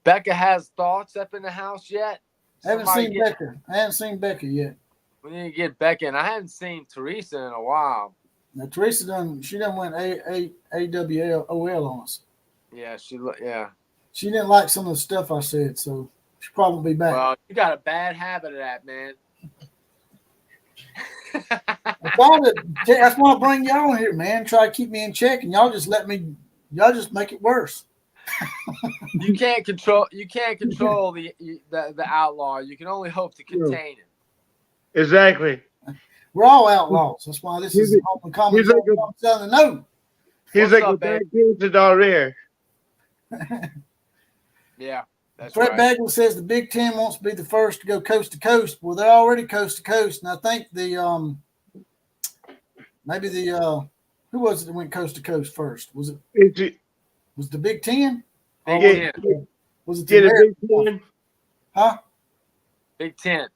Becca has thoughts up in the house yet? I haven't seen Becca yet. We need to get Becca, and I haven't seen Teresa in a while. Now Teresa went AWOL on us. Yeah, she didn't like some of the stuff I said, so she'll probably be back. Well, you got a bad habit of that, man. That's why I bring y'all in here, man. Try to keep me in check, and y'all just make it worse. You can't control the outlaw. You can only hope to contain it. Exactly. We're all outlaws. That's why this is open common. He's like a bad kid down there. Yeah. That's Fred right. Bagwell says the Big Ten wants to be the first to go coast to coast. Well, they're already coast to coast, and I think who was it that went coast to coast first? Was it the Big Ten? Was it the Big Ten? Huh? Big Ten.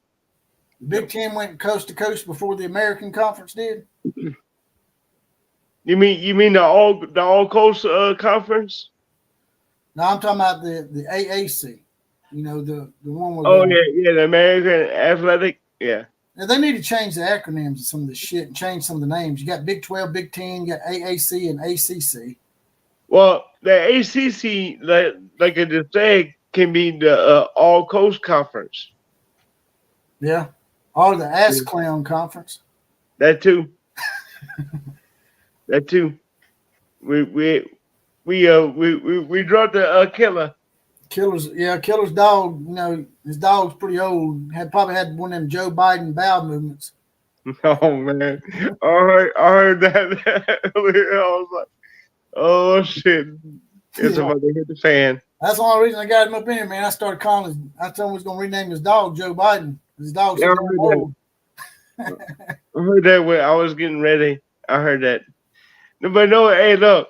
The Big Ten went coast to coast before the American Conference did. You mean the all coast conference? No, I'm talking about the AAC. The one with. Oh yeah, the American Athletic. Yeah. Now they need to change the acronyms of some of this shit and change some of the names. You got Big 12, Big 10, you got AAC and ACC. Well, the ACC, like I just said, can be the all coast conference. Yeah, or the Ass Clown Conference. That too. That too. We dropped the killer. Killer's dog. His dog's pretty old. Probably had one of them Joe Biden bowel movements. Oh man, I heard that. I was Oh shit! It's Yeah. about to hit the fan. That's the only reason I got him up in here, man. I started calling his, I told him he was going to rename his dog Joe Biden. His dog's Yeah, I so damn heard old. that. I heard that when I was getting ready. I heard that. No, but no, hey, look,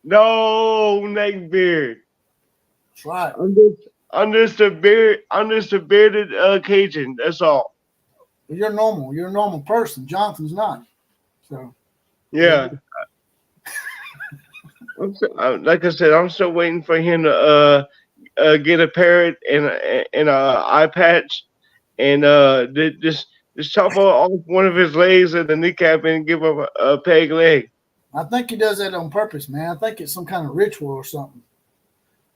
no neck beard. That's right. I'm just a bearded Cajun. That's all. You're normal. You're a normal person. Jonathan's not. So, Yeah. Like I said, I'm still waiting for him to get a parrot and a eye patch, and just chop off one of his legs and the kneecap and give him a peg leg. I think he does that on purpose, man. I think it's some kind of ritual or something.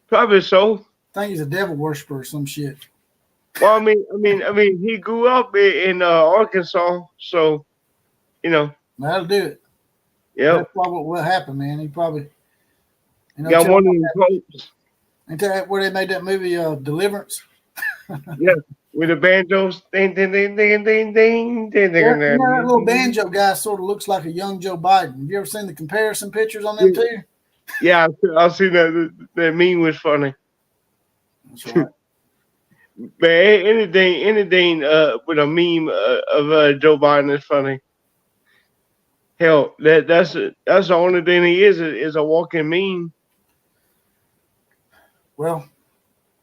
Probably so. I think he's a devil worshiper or some shit. Well, I mean, he grew up in Arkansas, so you know. That'll do it. Yeah. That's probably what happened, man. He probably Got one of the quotes. Ain't that where they made that movie Deliverance? Yeah, with the banjos. Ding, ding, ding, ding, ding, ding, ding, Yeah, ding, that little banjo guy sort of looks like a young Joe Biden. Have you ever seen the comparison pictures on them two? Yeah, I've seen that. That meme was funny. That's right. But anything with a meme of Joe Biden is funny. Hell, that's the only thing he is a walking meme. Well,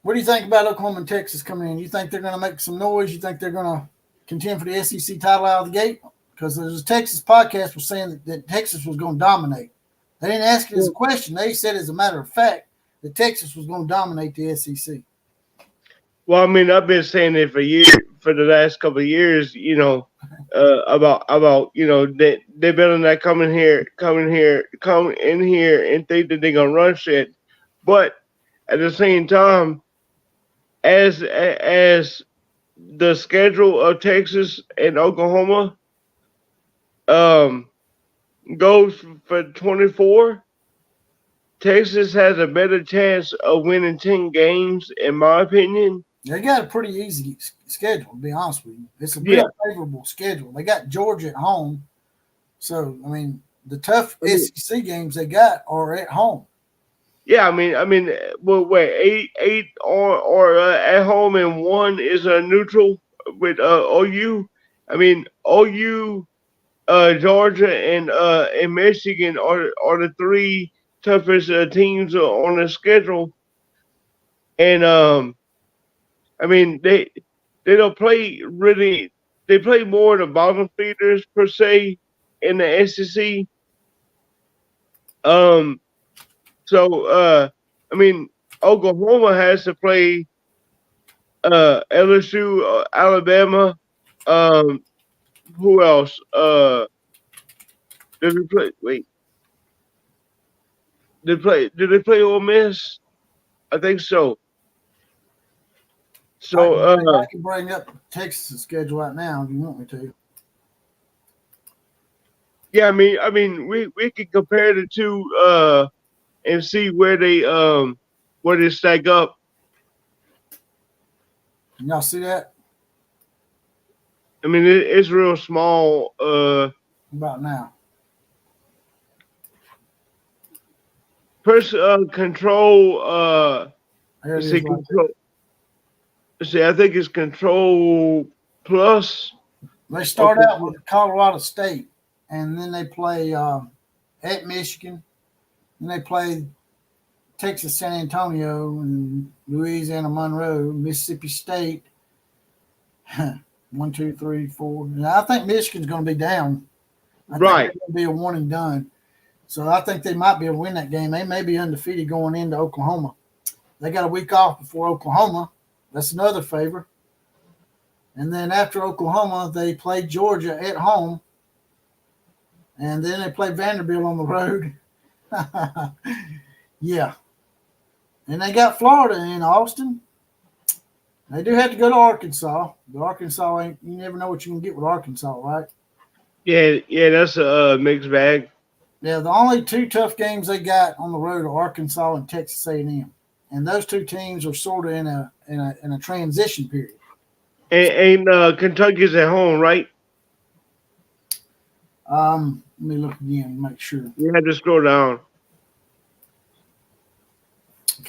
what do you think about Oklahoma and Texas coming in? You think they're going to make some noise? You think they're going to contend for the SEC title out of the gate? Because there's a Texas podcast was saying that Texas was going to dominate. They didn't ask it as a question. They said, as a matter of fact, that Texas was going to dominate the SEC. Well, I mean, I've been saying it for the last couple of years. You know, about you know they better not come in here, and think that they're gonna run shit. But at the same time, as the schedule of Texas and Oklahoma goes for 24, Texas has a better chance of winning 10 games, in my opinion. They got a pretty easy schedule, to be honest with you. It's a real favorable schedule. They got Georgia at home. So, I mean, the tough SEC games they got are at home. Yeah, I mean, well, wait, eight or at home, and one is a neutral with OU. I mean, OU, Georgia, and Michigan are the three toughest teams on the schedule, and I mean they don't play really. They play more of the bottom feeders per se in the SEC. So I mean, Oklahoma has to play LSU, Alabama. Who else? Did we play? Wait, did they play Ole Miss? I think so. So I can bring up Texas' schedule right now if you want me to. Yeah, I mean, we could compare the two and see where they stack up. Y'all see that? I mean, it's real small. About now. Control. There it is See, right control. See, I think it's Control Plus. They start out with Colorado State, and then they play at Michigan. Then they play Texas San Antonio and Louisiana Monroe, Mississippi State. 1, 2, 3, 4. Now, I think Michigan's going to be down. I think it's going to be a one and done. So I think they might be able to win that game. They may be undefeated going into Oklahoma. They got a week off before Oklahoma. That's another favor. And then after Oklahoma, they play Georgia at home. And then they play Vanderbilt on the road. Yeah. And they got Florida in Austin. They do have to go to Arkansas. But Arkansas you never know what you can get with Arkansas, right? Yeah, that's a mixed bag. Yeah, the only two tough games they got on the road are Arkansas and Texas A&M. And those two teams are sort of in a transition period. And Kentucky's at home, right? Let me look again and make sure. You had to scroll down.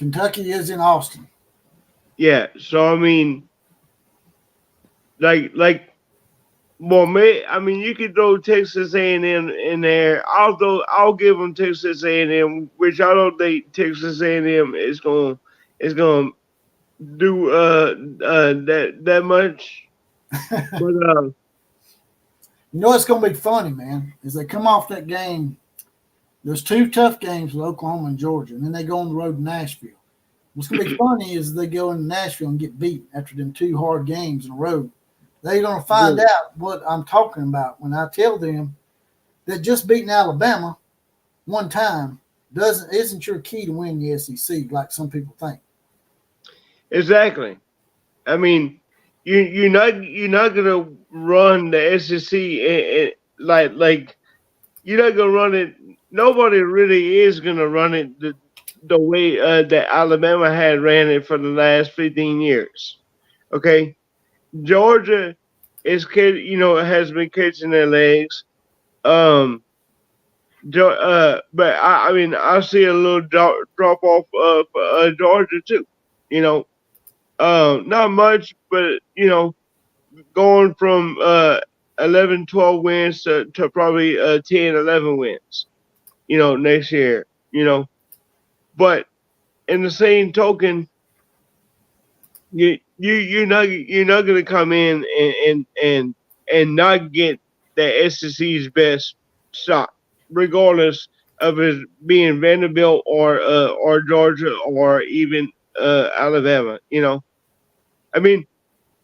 Kentucky is in Austin. Yeah. So I mean, like. Well, you could throw Texas A&M in there. I'll give them Texas A&M, which I don't think Texas A&M is gonna do that much. But You know it's going to be funny, man, is they come off that game. There's 2 tough games with Oklahoma and Georgia, and then they go on the road to Nashville. What's going to be funny is they go into Nashville and get beat after them 2 hard games in a row. They're going to find out what I'm talking about when I tell them that just beating Alabama one time isn't your key to win the SEC like some people think. exactly. I mean, you're not gonna run the SEC and like you're not gonna run it. Nobody really is gonna run it the way that Alabama had ran it for the last 15 years. Okay, Georgia has been catching their legs. But I mean, I see a little drop off of Georgia too. Not much, but going from 11, 12 wins to probably 10, 11 wins. Next year. But in the same token, you're not gonna come in and not get the SEC's best shot, regardless of it being Vanderbilt or Georgia or even Alabama. I mean,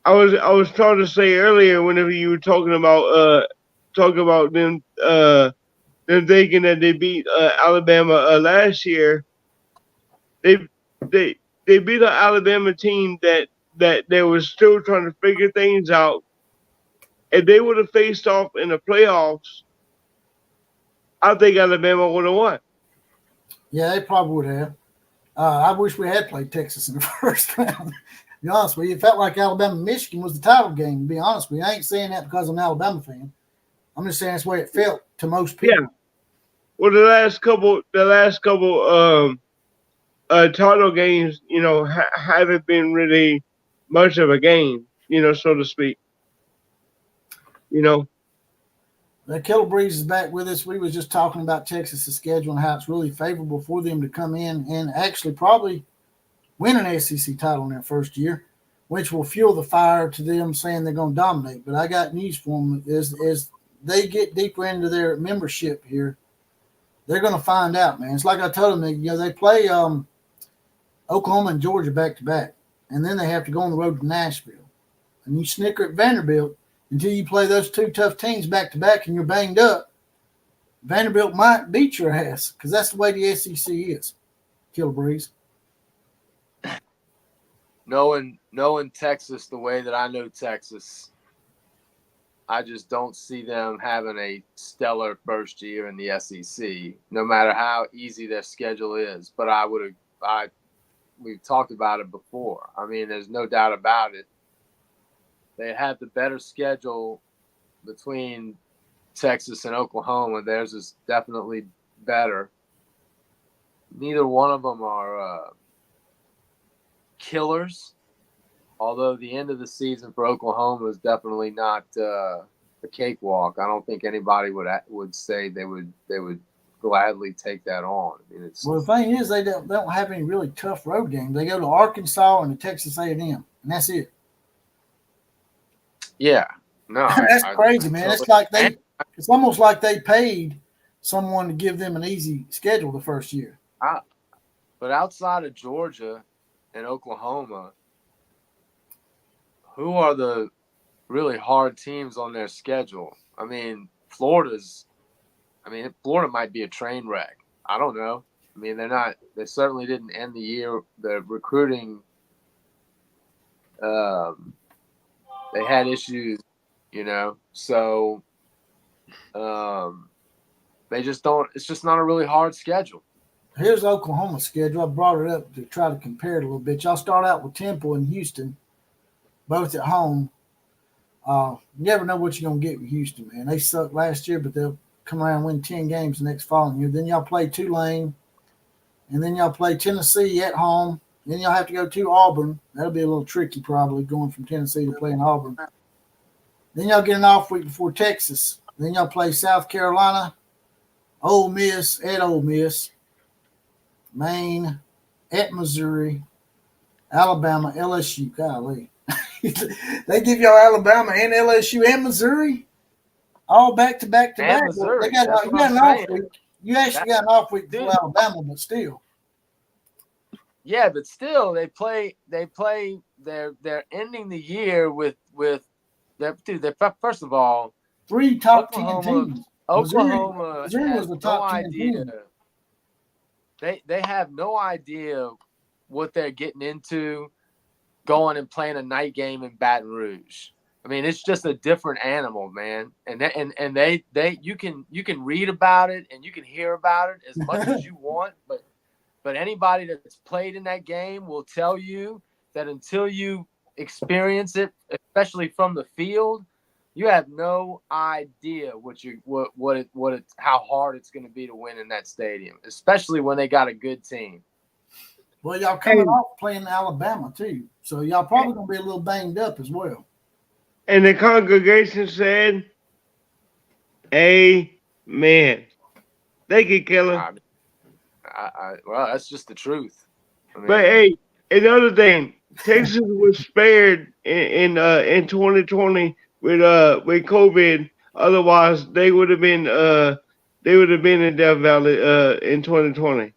I was trying to say earlier whenever you were talking about them thinking that they beat Alabama last year. They beat an Alabama team that they was still trying to figure things out. If they would have faced off in the playoffs, I think Alabama would have won. Yeah, they probably would have. I wish we had played Texas in the first round. To be honest with you, it felt like Alabama-Michigan was the title game, to be honest with you. I ain't saying that because I'm an Alabama fan. I'm just saying that's the way it felt to most people. Yeah. Well, the last couple title games, haven't been really much of a game, so to speak. Killer Breeze is back with us. We was just talking about Texas' schedule and how it's really favorable for them to come in and actually probably win an SEC title in their first year, which will fuel the fire to them saying they're going to dominate. But I got news for them. As they get deeper into their membership here, they're going to find out, man. It's like I told them, they play Oklahoma and Georgia back-to-back, and then they have to go on the road to Nashville. And you snicker at Vanderbilt until you play those 2 tough teams back-to-back and you're banged up. Vanderbilt might beat your ass because that's the way the SEC is. Killer Breeze. Knowing Texas the way that I know Texas, I just don't see them having a stellar first year in the SEC, no matter how easy their schedule is. But we've talked about it before. I mean, there's no doubt about it. They have the better schedule between Texas and Oklahoma. Theirs is definitely better. Neither one of them are killers, although the end of the season for Oklahoma is definitely not a cakewalk. I don't think anybody would say they would gladly take that on. I mean, the thing is they don't have any really tough road games. They go to Arkansas and to Texas A&M, and that's it. Yeah, no, that's crazy, man. It's almost like they paid someone to give them an easy schedule the first year. But outside of Georgia and Oklahoma, who are the really hard teams on their schedule? I mean, Florida might be a train wreck. I don't know. I mean, they certainly didn't end the year. The recruiting, they had issues, so they just don't. It's just not a really hard schedule. Here's Oklahoma's schedule. I brought it up to try to compare it a little bit. Y'all start out with Temple and Houston, both at home. You never know what you're going to get with Houston, man. They sucked last year, but they'll come around and win 10 games the next following year. Then y'all play Tulane, and then y'all play Tennessee at home. Then y'all have to go to Auburn. That'll be a little tricky, probably going from Tennessee to playing Auburn. Then y'all get an off week before Texas. Then y'all play South Carolina, Ole Miss at Ole Miss, Maine at Missouri, Alabama, LSU. Golly. They give y'all Alabama and LSU and Missouri all back to back to back. Missouri. They got, That's you what got I'm an off saying. week. You actually got an off week Dude. for Alabama, but still. Yeah, but still, they play. They're ending the year with their dude. They first of all, 3 top 10 Oklahoma- teams. Oklahoma Missouri has was the no top 10 idea. team. They have no idea what they're getting into, going and playing a night game in Baton Rouge. I mean, it's just a different animal, man. And they you can read about it and you can hear about it as much as you want, but anybody that's played in that game will tell you that until you experience it, especially from the field, you have no idea how hard it's going to be to win in that stadium, especially when they got a good team. Well, y'all coming off playing Alabama, too. So y'all probably going to be a little banged up as well. And the congregation said, "Amen." Thank you, Keller. Well, that's just the truth. I mean, But hey, another thing, Texas was spared in 2020 with COVID. Otherwise, they would have been in Death Valley in 2020.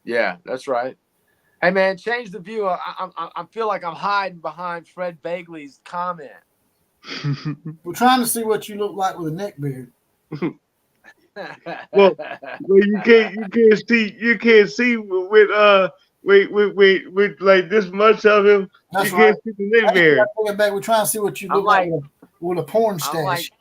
yeah, that's right. Hey, man, change the view. I feel like I'm hiding behind Fred Bagley's comment. We're trying to see what you look like with a neck beard. Well, you can't see with like this much of him. That's you right. can't see the neck beard. We're trying to see what you look like with a porn stash.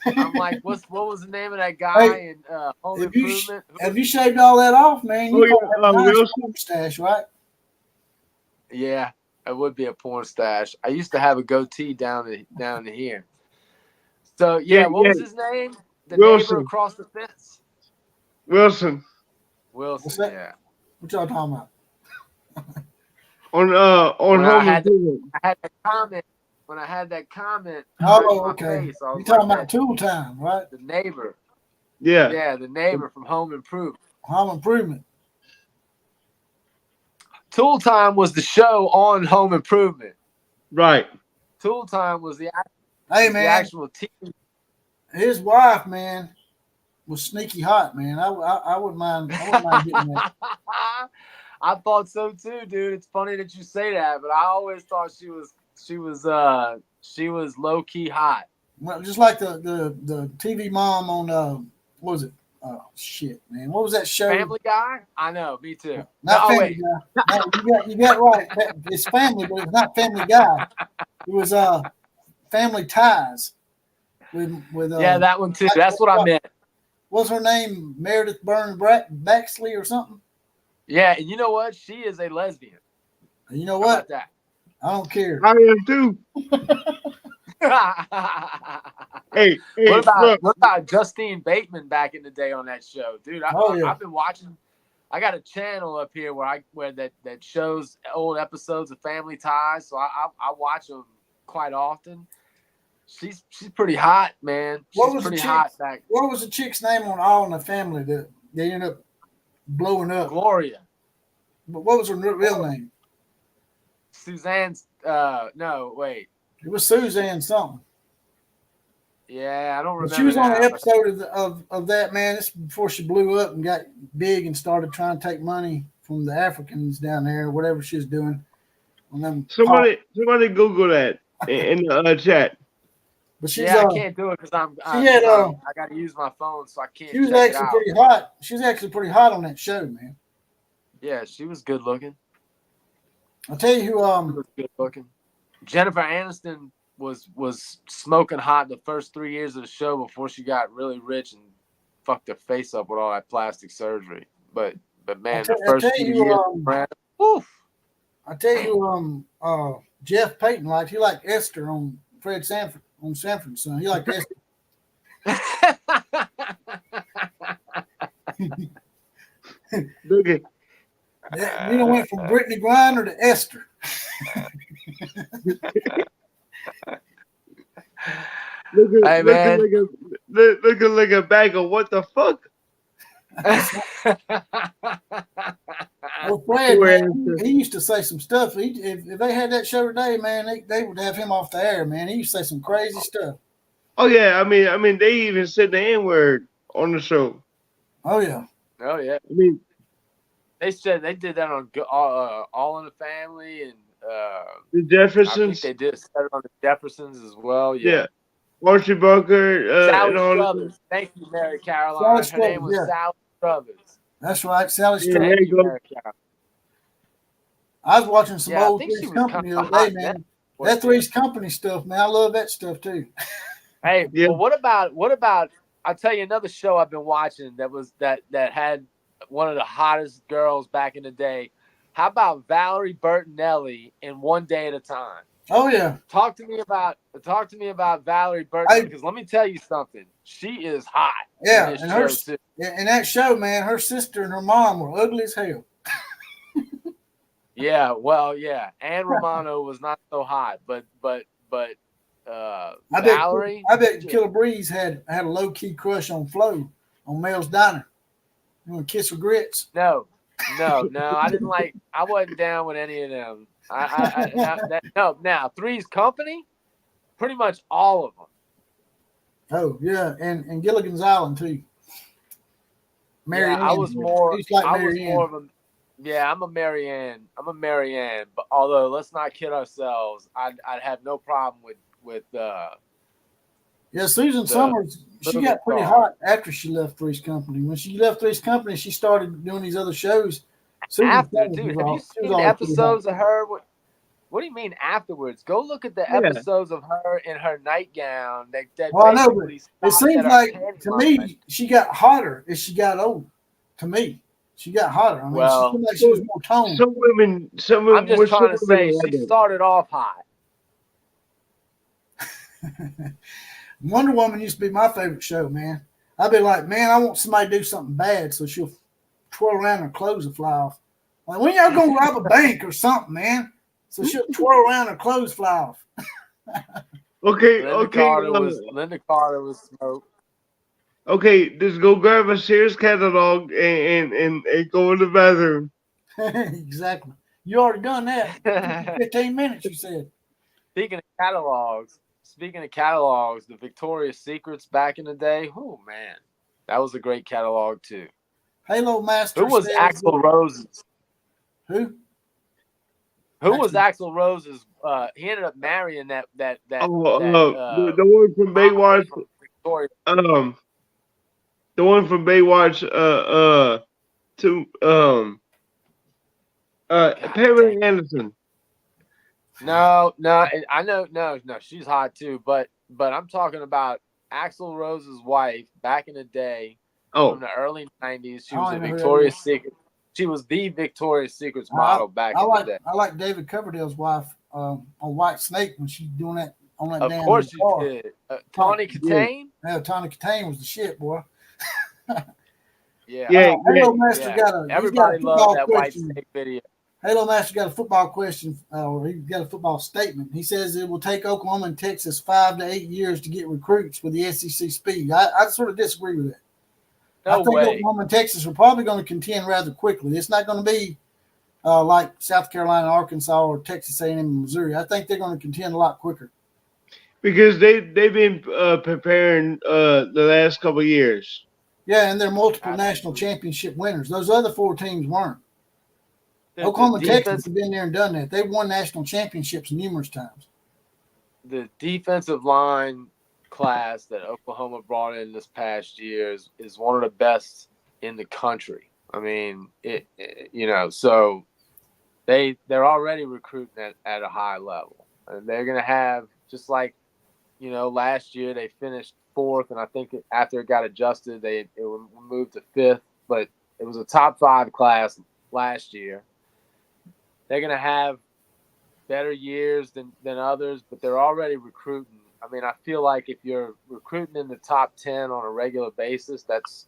I'm like, what was the name of that guy in Home Improvement? Have you shaved all that off, man? You probably have a nice Wilson? porn stash, right? Yeah, it would be a porn stash. I used to have a goatee down to here. So what was his name? The Wilson. neighbor across the fence. Wilson. Wilson, yeah. What y'all talking about? On Home Improvement. I had that comment. When I had that comment, okay. Face, you talking about Tool Time, right? The neighbor. Yeah. Yeah, the neighbor from Home Improvement. Home Improvement. Tool Time was the show on Home Improvement. Right. Tool Time was the actual team. His wife, man, was sneaky hot, man. I wouldn't mind getting that. I thought so too, dude. It's funny that you say that, but I always thought she was low key hot. Well, just like the TV mom on what was it? Oh shit, man! What was that show? Family Guy? I know, me too. Not Family Guy. No, you got right. It's Family, but it's not Family Guy. It was Family Ties. With yeah, that one too. That's what I meant. What's her name? Meredith Burns Baxley or something? Yeah, and you know what? She is a lesbian. You know How what? about that? I don't care. I am too. Hey, what about Justine Bateman back in the day on that show, dude? I've been watching. I got a channel up here where that shows old episodes of Family Ties, so I watch them quite often. She's pretty hot, man. She's pretty hot back. What was the chick's name on All in the Family that they ended up blowing up? Gloria. But what was her real name? Suzanne's. No, wait. It was Suzanne something. Yeah, I don't remember. She was on an episode of that, man. This before she blew up and got big and started trying to take money from the Africans down there, whatever she was doing. Somebody Google that in the chat. But she's, I can't do it because I got to use my phone, so I can't. She was actually pretty hot. She was actually pretty hot on that show, man. Yeah, she was good looking. I'll tell you who. She was good looking. Jennifer Aniston was smoking hot the first 3 years of the show before she got really rich and fucked her face up with all that plastic surgery. But man, the first few years, oof. I tell you who Jeff Payton liked. He liked Esther on Fred Sanford on Sanford's Son. He liked Esther. Look at You know, went from Brittany Griner to Esther. Hey, man. looking like a bag of what the fuck? Oh, Fred, Poor man, Esther. he used to say some stuff. If they had that show today, man, they would have him off the air, man. He used to say some crazy stuff. Oh yeah, I mean, they even said the N-word on the show. Oh yeah. Oh yeah, I mean, they said they did that on All in the Family, and the I think Jeffersons. they did set it on the Jeffersons as well. Yeah. Archie Bunker Sally and all Struthers. Thank you, Mary Caroline. Sally Her name Struthers, was yeah. Sally Struthers. That's right, Sally Yeah, Struthers. there Thank you you, go. Mary Caroline. I was watching some Yeah, I old think she Three's was Company kind the of other day, hot then. man. That Three's Company stuff, man. I love that stuff too. Hey, Yeah. well, what about? I'll tell you another show I've been watching that had one of the hottest girls back in the day. How about Valerie Bertinelli in One Day at a Time? Oh yeah. Talk to me about Valerie Bertinelli, Hey. because let me tell you something. She is hot. Yeah, in this and show her too. in that show, man, her sister and her mom were ugly as hell. Yeah, well, yeah. Ann Romano was not so hot, but Valerie. I bet Killer Breeze had a low key crush on Flo on Mel's Diner. You want to kiss her grits? No, I didn't like. I wasn't down with any of them. Now Three's Company, pretty much all of them. Oh yeah, and Gilligan's Island too. Mary Yeah, Ann. I was more. He's like I Mary was Ann. more of a. Yeah, I'm a Mary Ann. But although let's not kid ourselves, I'd have no problem with Yeah, Susan Summers, she little got pretty star. hot after she left Three's Company. When she left Three's Company, she started doing these other shows. Susan After, Summers dude, was have you she was seen always pretty hot. episodes of her? What do you mean afterwards? Go look at the Yeah. episodes of her in her nightgown. That Well, I know, but basically it stopped seems at her like panty to line. me she got hotter as she got older. To me, she got hotter. I mean, Well, she seemed like she was more toned. Some women. I'm just trying to say she started off hot. Wonder Woman used to be my favorite show, man. I'd be like, man, I want somebody to do something bad, so she'll twirl around and her clothes will fly off. Like, when y'all gonna rob a bank or something, man? So she'll twirl around and her clothes fly off. Okay, Linda Carter was smoke. okay. Just go grab a Sears catalog and go in the bathroom. Exactly. You already done that. 15 minutes, you said. Speaking of catalogs, the Victoria's Secrets back in the day. Oh man, that was a great catalog too. Halo Master. Who was Axl Rose's? Who? Who was Axl Rose's? He ended up marrying that. The one from Baywatch. Victoria. The one from Baywatch. Pamela Anderson. No, I know, no, she's hot too, but I'm talking about Axl Rose's wife back in the day, from the early '90s. She was a Victoria's Secret. She was the Victoria's Secret's model back in the day. I like David Coverdale's wife on White Snake when she's doing that on that. Of course you did. Tawny Katane. Yeah, Tawny Katane was the shit, boy. Yeah. Halo Master Everybody loved that White Snake video. Halo Master got a football question, or he got a football statement. He says it will take Oklahoma and Texas 5 to 8 years to get recruits with the SEC speed. I sort of disagree with that. I think Oklahoma and Texas are probably going to contend rather quickly. It's not going to be like South Carolina, Arkansas, or Texas A&M and Missouri. I think they're going to contend a lot quicker. Because they've been preparing the last couple of years. Yeah, and they're multiple national championship winners. Those other 4 teams weren't. Oklahoma and Texas have been there and done that. They've won national championships numerous times. The defensive line class that Oklahoma brought in this past year is one of the best in the country. I mean, so they're already recruiting at a high level, and they're going to have, just like, last year they finished 4th, and I think after it got adjusted, it moved to 5th, but it was a top 5 class last year. They're going to have better years than others, but they're already recruiting. I mean, I feel like if you're recruiting in the top 10 on a regular basis, that's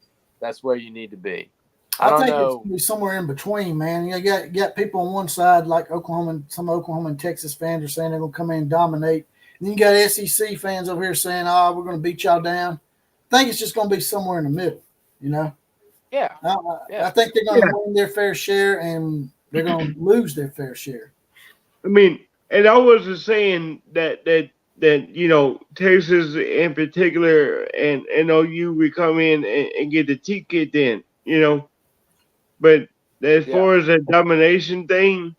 where you need to be. I don't think it's know. going to be somewhere in between, man. You got people on one side like Oklahoma, some Oklahoma and Texas fans are saying they're going to come in and dominate. And then you got SEC fans over here saying, "Oh, we're going to beat y'all down." I think it's just going to be somewhere in the middle. You know, Yeah. I think they're going to win their fair share and they're going to lose their fair share. I mean, and I wasn't saying that Texas in particular and OU would come in and get the teeth kicked in, but as far as that domination thing,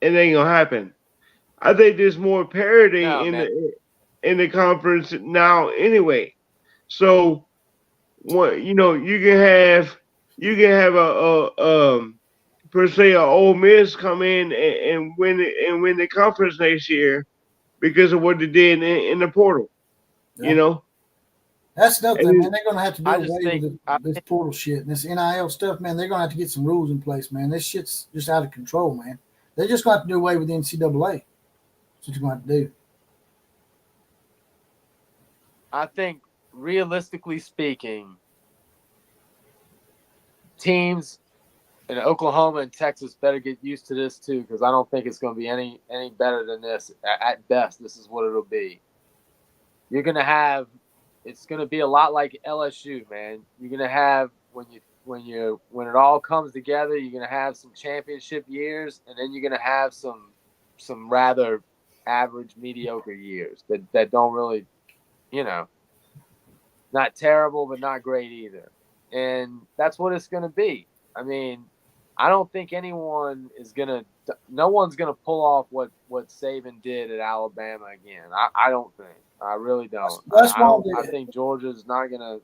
it ain't gonna happen. I think there's more parity in the conference now anyway. So what you can have a per se a Ole Miss come in and win the conference next year because of what they did in the portal. Yeah. That's another thing, man. They're going to have to do I away just with think- this portal shit and this NIL stuff, man. They're going to have to get some rules in place, man. This shit's just out of control, man. They're just going to have to do away with the NCAA. That's what you're going to have to do. I think, realistically speaking, teams in Oklahoma and Texas better get used to this too, because I don't think it's going to be any better than this. At best, this is what it'll be. You're going to have. It's going to be a lot like LSU, man. You're going to have when it all comes together, you're going to have some championship years, and then you're going to have some rather average, mediocre years that don't really, not terrible, but not great either. And that's what it's going to be. I mean, I don't think no one's going to pull off what Saban did at Alabama again. I don't think. I really don't. I think Georgia's not going to.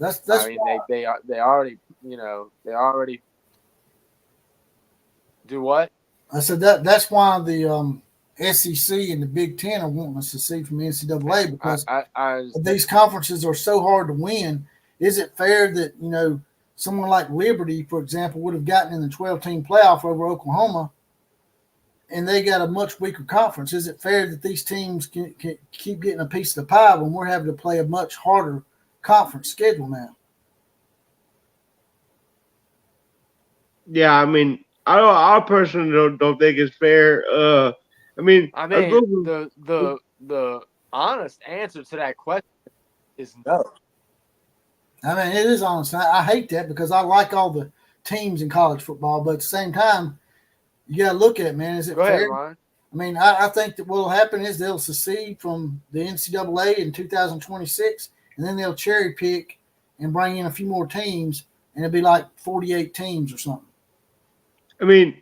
I mean, they already do what? I said that's why the SEC and the Big Ten are wanting us to see from the NCAA because these conferences are so hard to win. Is it fair that someone like Liberty, for example, would have gotten in the 12-team playoff over Oklahoma, and they got a much weaker conference? Is it fair that these teams can keep getting a piece of the pie when we're having to play a much harder conference schedule now? Yeah, I mean, I personally don't think it's fair. The honest answer to that question is no. I mean, it is honest. I hate that because I like all the teams in college football, but at the same time, you got to look at it, man. Is it fair? Go ahead, Ryan. I mean, I think that what will happen is they'll secede from the NCAA in 2026, and then they'll cherry pick and bring in a few more teams, and it'll be like 48 teams or something. I mean,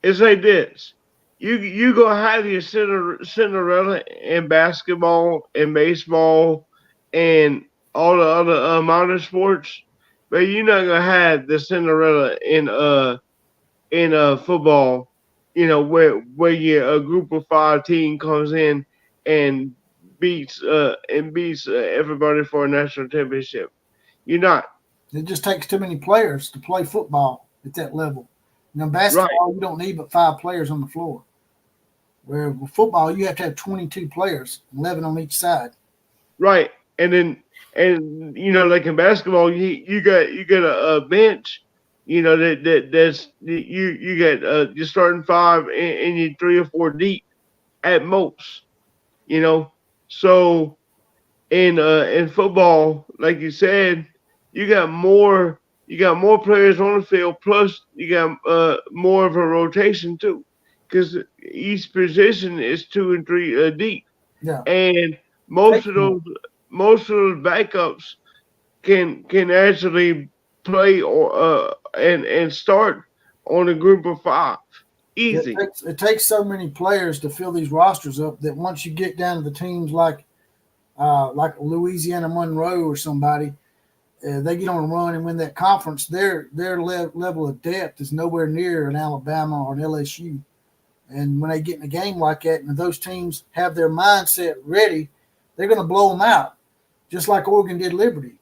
it's like this. You gonna have your Cinderella in basketball and baseball and all the other minor sports, but you're not gonna have the Cinderella in football. Where a group of 5 team comes in and beats everybody for a national championship. You're not. It just takes too many players to play football at that level. Basketball, You don't need but 5 players on the floor. Where with football, you have to have 22 players, 11 on each side. Right, like in basketball, you got a bench. That's you got your starting 5 and you 3 or 4 deep at most. So in football, like you said, you got more players on the field, plus you got more of a rotation too, because each position is 2 and 3 deep. Yeah. And most of those backups can actually play or and start on a group of 5. Easy. It takes so many players to fill these rosters up that once you get down to the teams like Louisiana Monroe or somebody, they get on a run and win that conference. Their level of depth is nowhere near an Alabama or an LSU. And when they get in a game like that, and those teams have their mindset ready, they're going to blow them out, just like Oregon did Liberty.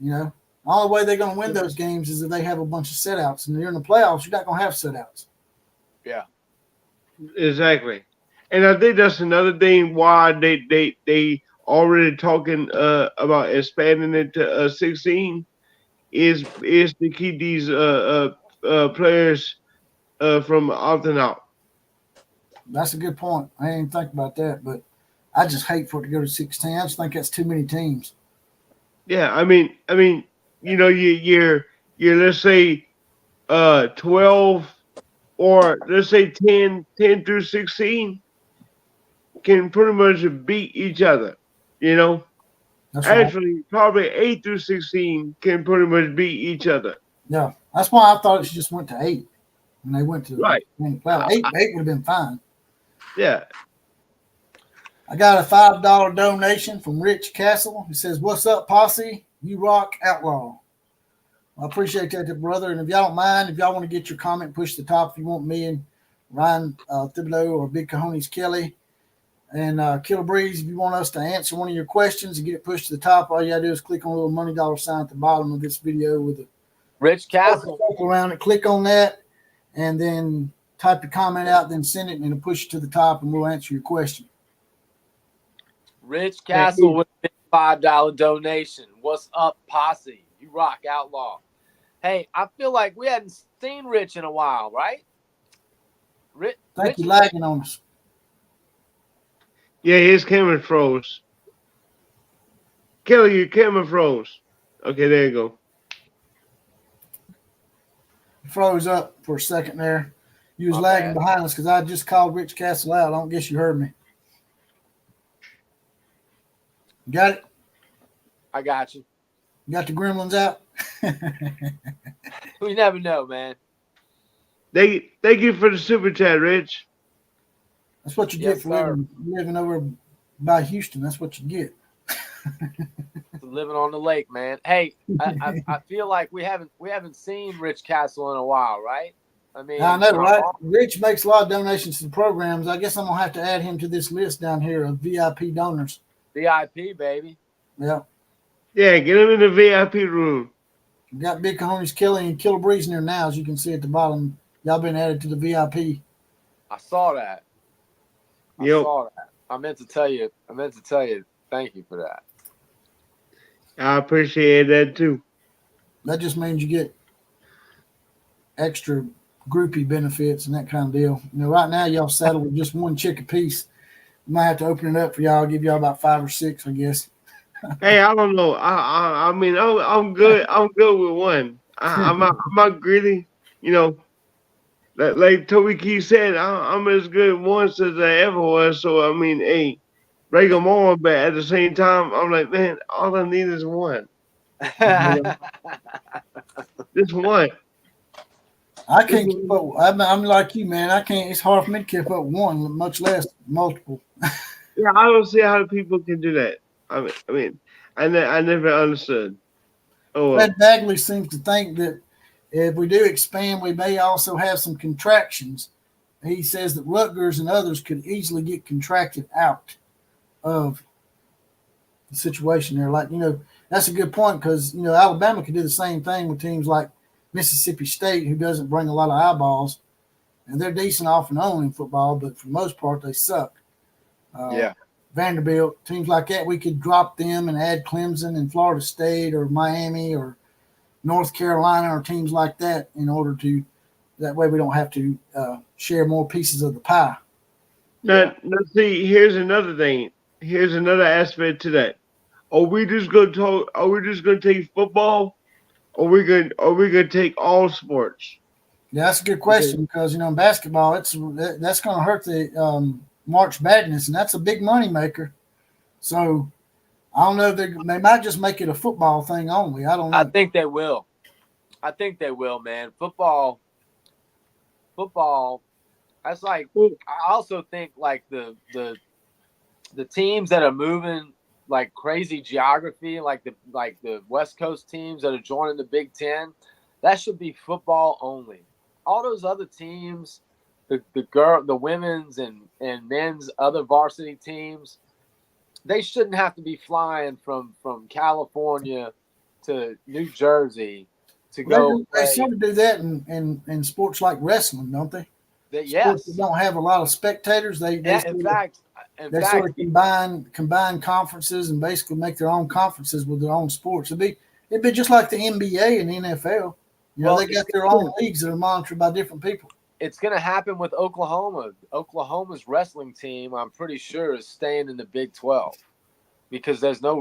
The only way they're going to win those games is if they have a bunch of setouts. And during the playoffs, you're not going to have setouts. Yeah, exactly. And I think that's another thing why they already talking about expanding it to 16. is to keep these players from opting out. That's a good point. I didn't even think about that, but I just hate for it to go to 16. I just think that's too many teams. Yeah, I mean, you know, you're let's say 12 or let's say 10 through 16 can pretty much beat each other. You know, That's right. actually, probably 8 through 16 can pretty much beat each other. Yeah, that's why I thought it just went to 8 when they went to Right. Well, eight would have been fine. Yeah. I got a $5 donation from Rich Castle. He says, "What's up, posse? You rock, outlaw." I appreciate that, brother. And if y'all don't mind, if y'all want to get your comment pushed to the top, if you want me and Ryan Thibodeau or Big Cojones Kelly and Killer Breeze, if you want us to answer one of your questions and get it pushed to the top, all you gotta do is click on a little money dollar sign at the bottom of this video with a Rich Castle. circle around it. Click on that, and then type your comment out, then send it, and it'll push it to the top, and we'll answer your question. Rich Castle with a $5 donation. What's up, posse? You rock, outlaw. Hey, I feel like we hadn't seen Rich in a while, right? Rich You lagging on us. Yeah, his camera froze. Kelly, your camera froze. Okay, there you go. Froze up for a second there. You was My lagging bad. behind us because I just called Rich Castle out. I don't guess you heard me. Got it? I got you. You got the gremlins out? We never know, man. Thank you for the super chat, Rich. That's what you Yes, get for sir. living over by Houston. That's what you get. Living on the lake, man. Hey, I feel like we haven't seen Rich Castle in a while, right? I mean, I know, right? Rich makes a lot of donations to the programs. I guess I'm going to have to add him to this list down here of VIP donors. VIP, baby. Yeah. Yeah, get him in the VIP room. We got Big Cojones Kelly and Killer Breeze in there now, as you can see at the bottom. Y'all been added to the VIP. I saw that. I Yep. saw that. I meant to tell you. Thank you for that. I appreciate that too. That just means you get extra groupie benefits and that kind of deal. You know, right now y'all saddled with just one chick a piece. You might have to open it up for y'all. Give y'all about 5 or 6, I guess. Hey, I don't know. I mean, I'm good. I'm good with one. I'm not greedy. You know, like Toby Keith said, I'm as good once as I ever was. So I mean, hey, break them on. But at the same time, I'm like, man, all I need is one. Just one. I can't keep up. I'm like you, man. I can't. It's hard for me to keep up with one, much less multiple. Yeah, I don't see how people can do that. I mean, I never understood. Oh, well. Fred Bagley seems to think that if we do expand, we may also have some contractions. He says that Rutgers and others could easily get contracted out of the situation there. Like, you know, that's a good point because, you know, Alabama could do the same thing with teams like Mississippi State, who doesn't bring a lot of eyeballs. And they're decent off and on in football, but for the most part, they suck. Yeah. Vanderbilt, teams like that, we could drop them and add Clemson and Florida State or Miami or North Carolina or teams like that in order to – that way we don't have to share more pieces of the pie. Now, see, here's another thing. Here's another aspect to that. Are we just gonna talk? Are we just gonna take football? Or are we gonna take all sports? Yeah, that's a good question because, you know, in basketball, that's going to hurt the March Madness, and that's a big money maker. So I don't know if they might just make it a football thing only. I don't know. I think they will. Man. Football. That's like. I also think like the teams that are moving like crazy geography, like the West Coast teams that are joining the Big Ten, that should be football only. All those other teams, the women's and men's other varsity teams, they shouldn't have to be flying from California to New Jersey to go. They sort of do that in sports like wrestling, don't they? Yes. Sports that don't have a lot of spectators. They sort of combine conferences and basically make their own conferences with their own sports. It'd It'd be just like the NBA and the NFL. You know, Well, they got their own leagues that are monitored by different people. It's going to happen with Oklahoma. Oklahoma's wrestling team, I'm pretty sure, is staying in the Big 12 because there's no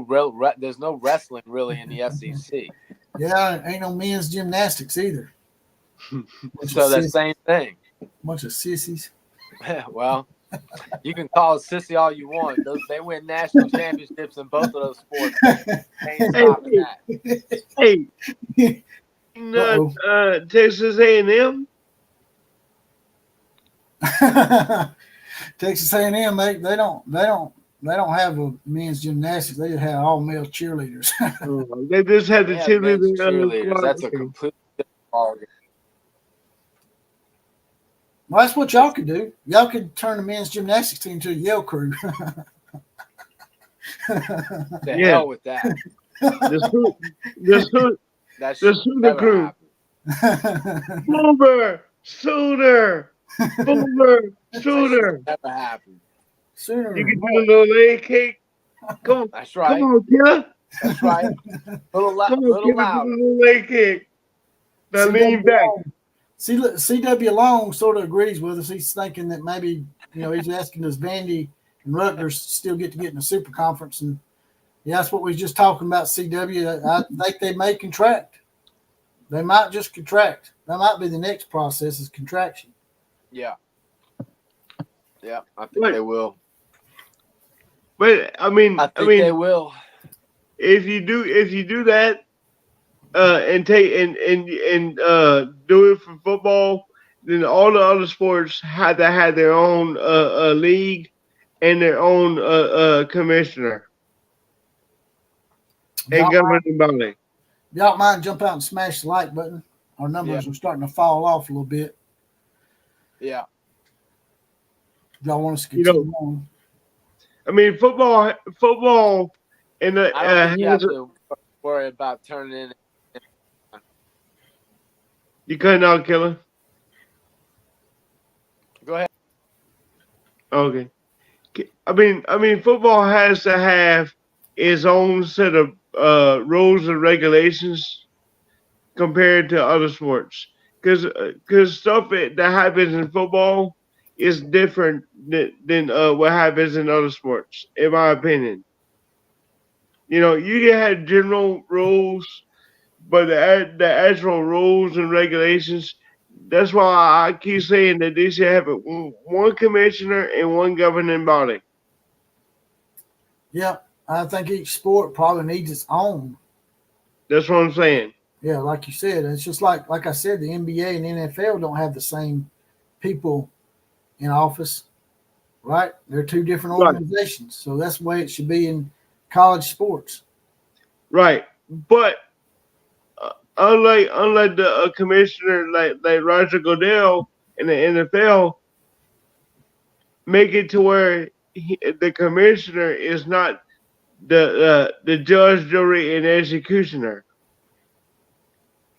wrestling really in the SEC. Yeah, ain't no men's gymnastics either. So the same thing. Bunch of sissies. Well, you can call it sissy all you want. They win national championships in both of those sports. Ain't stopping that. Hey, Texas A&M. Texas A&M, they don't have a men's gymnastics. They just have all male cheerleaders. They just had the They have men's cheerleaders. cheerleaders. That's a completely different ballgame. Well, that's what y'all could do. Y'all could turn the men's gymnastics team to a Yale crew. The Yeah. hell with that. That should Suda never crew. happen. Boomer, Sooner, Boomer, Sooner. Never happen. Sooner. You can do a little leg kick. Come on, That's right. come on, killer. That's right. Come on, Little killer, loud. do a little leg kick. Now lean CW back. Long. CW Long sort of agrees with us. He's thinking that maybe, he's asking does Vandy and Rutgers still get in the super conference? And yeah, that's what we was just talking about. CW, I think they may contract. They might just contract. That might be the next process is contraction. Yeah. Yeah, I think they will. But I mean, they will. if you do that, and take and do it for football, then all the other sports had to have their own league and their own commissioner and governing body. Y'all mind jump out and smash the like button? Our numbers are starting to fall off a little bit. Yeah. Y'all want us to continue on? I mean, football, and I don't think you have to worry about turning in. You cutting out, killer? Go ahead. Okay. I mean, football has to have its own set of rules and regulations compared to other sports, because stuff that happens in football is different than what happens in other sports, in my opinion. You can have general rules, but the actual rules and regulations. That's why I keep saying that they should have one commissioner and one governing body. Yeah, I think each sport probably needs its own. That's what I'm saying. Yeah, like you said, it's just like I said, the NBA and NFL don't have the same people in office, right? They're two different organizations, so that's the way it should be in college sports. Right, but unlike the commissioner like Roger Goodell in the NFL, make it to where the commissioner is not the judge, jury, and executioner.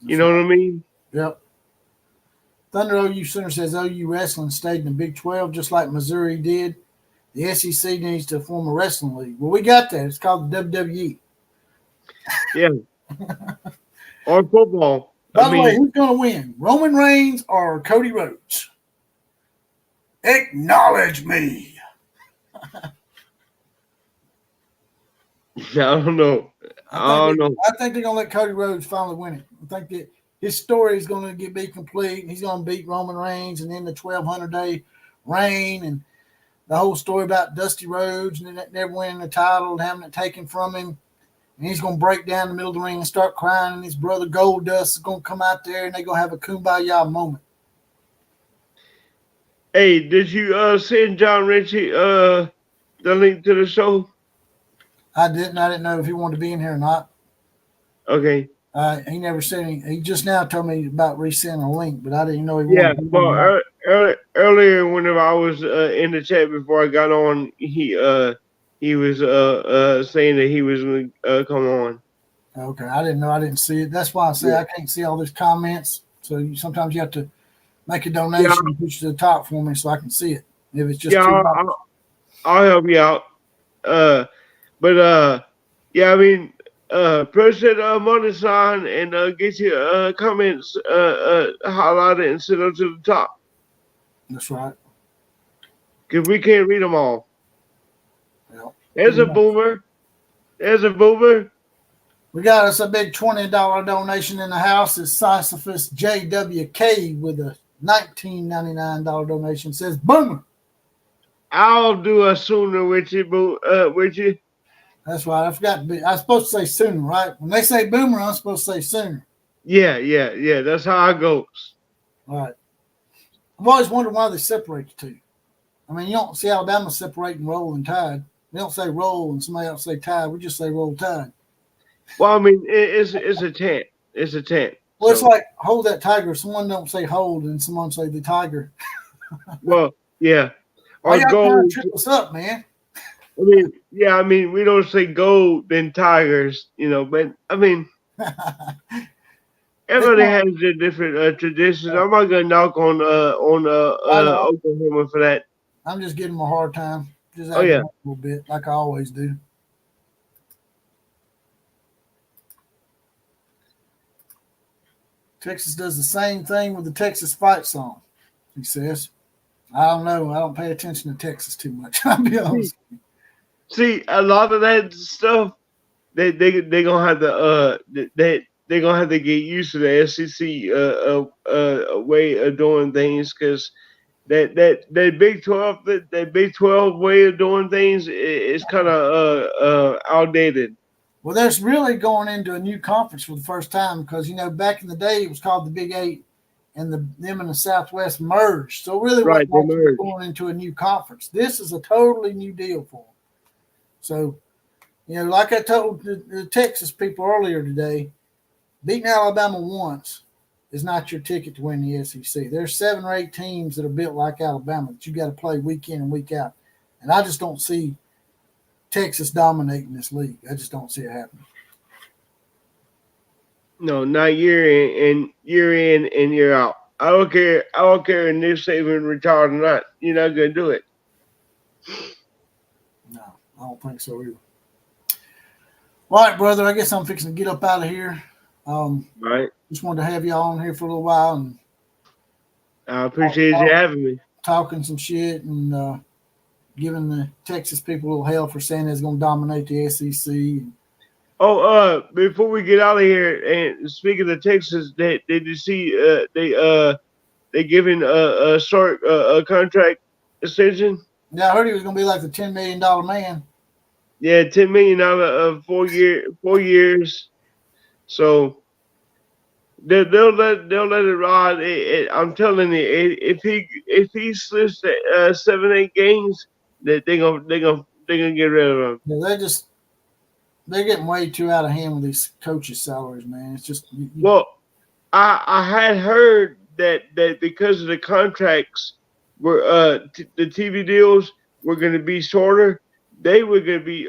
You know what I mean? Yep. Thunder OU Center says OU wrestling stayed in the Big 12 just like Missouri did. The SEC needs to form a wrestling league. Well, we got that. It's called the WWE. Yeah. Or football. By the way, who's going to win? Roman Reigns or Cody Rhodes? Acknowledge me. I don't know. I think they're going to let Cody Rhodes finally win it. I think that his story is going to be complete. He's going to beat Roman Reigns and then the 1,200-day reign and the whole story about Dusty Rhodes and never winning the title and having it taken from him. And he's going to break down in the middle of the ring and start crying. And his brother Goldust is going to come out there and they're going to have a kumbaya moment. Hey, did you send John Ritchie the link to the show? I didn't know if he wanted to be in here or not. Okay. He never said anything. He just now told me about resending a link, but I didn't know he wanted Yeah, to be well, earlier whenever I was in the chat before I got on, he was saying that he was going to come on. Okay, I didn't know. I didn't see it. That's why I say I can't see all those comments. So sometimes you have to make a donation and push to the top for me so I can see it. If it's just I'll help you out. But I mean, press that money sign and get your comments highlighted and send them to the top. That's right. Because we can't read them all. Yeah. There's a boomer. There's a boomer. We got us a big $20 donation in the house. It's Sisyphus JWK with a $19.99 donation. Says Boomer. I'll do a sooner with you, with you. That's right. I forgot to be. I'm supposed to say sooner, right? When they say Boomer, I'm supposed to say sooner. Yeah. That's how it goes. All right. I've always wondered why they separate the two. I mean, you don't see Alabama separating Roll and Tide. We don't say Roll and somebody else say Tide. We just say Roll Tide. Well, I mean, it's a tent. It's a tent. Well, it's like hold that tiger. Someone don't say hold, and someone say the tiger. Well, yeah. Why Or y'all trying gold. to trip us up, man? I mean, yeah. I mean, we don't say gold then tigers, But I mean, everybody has their different traditions. I'm not gonna knock on Oklahoma for that. I'm just giving them a hard time. Just Oh, yeah. a little bit, like I always do. Texas does the same thing with the Texas fight song, he says. I don't know. I don't pay attention to Texas too much. I'll be honest. See, a lot of that stuff, they gonna have to they're gonna have to get used to the SEC way of doing things, because that Big 12 that Big 12 way of doing things is kind of outdated. Well, there's really going into a new conference for the first time because, back in the day it was called the Big 8 and them in the Southwest merged. So really Right, what they merged. going into a new conference. This is a totally new deal for them. So, like I told the Texas people earlier today, beating Alabama once is not your ticket to win the SEC. There's 7 or 8 teams that are built like Alabama that you got to play week in and week out. And I just don't see Texas dominating this league. I just don't see it happening. No, not year in and year out. I don't care. I don't care if Nick Saban retired or not. You're not gonna do it. No, I don't think so either. All right, brother. I guess I'm fixing to get up out of here. Right. Just wanted to have y'all on here for a little while and I appreciate you having me. talking some shit and giving the Texas people a little hell for saying it's going to dominate the SEC. Oh, before we get out of here, and speaking of Texas, did you see they giving a short contract extension? Yeah, I heard he was going to be like the $10 million man. Yeah, $10 million of 4 years. So they'll let it ride. I'm telling you, if he slips 7-8 games, they're gonna get rid of him. Yeah, they're getting way too out of hand with these coaches' salaries, man. It's just Well, I had heard that because of the contracts were the TV deals were going to be shorter, they were going to be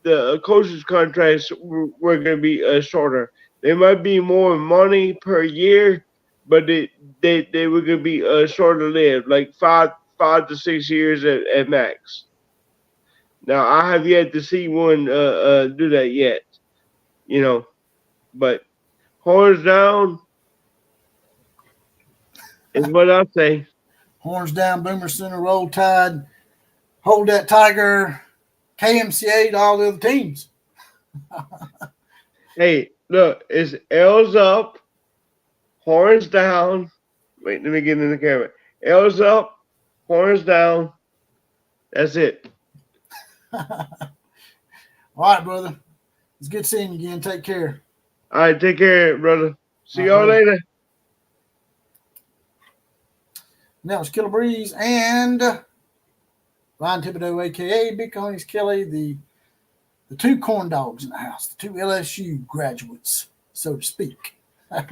the coaches' contracts were going to be shorter. There might be more money per year, but they were going to be shorter lived, like 5 to 6 years at max. Now I have yet to see one do that yet, but horns down is what I say. horns down, Boomer Center, Roll Tide, hold that Tiger, KMCA to all the other teams. Hey, look, it's L's up, horns down. Wait, let me get in the camera. L's up, horns down. That's it. All right, brother. It's good seeing you again. Take care. All right, take care, brother. See y'all later. And that was Killer Breeze and Ryan Thibodeau, a.k.a. Big Coney's Kelly, the 2 corn dogs in the house, the 2 LSU graduates, so to speak. And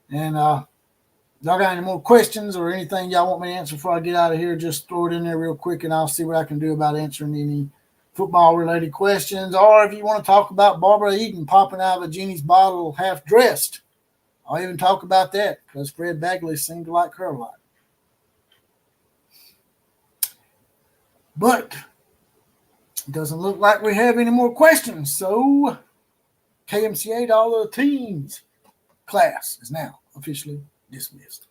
y'all got any more questions or anything y'all want me to answer before I get out of here, just throw it in there real quick and I'll see what I can do about answering any football-related questions. Or if you want to talk about Barbara Eden popping out of a genie's bottle half-dressed, I'll even talk about that because Fred Bagley seemed to like her a lot. But Doesn't look like we have any more questions. So KMCA to all the teams class is now officially dismissed.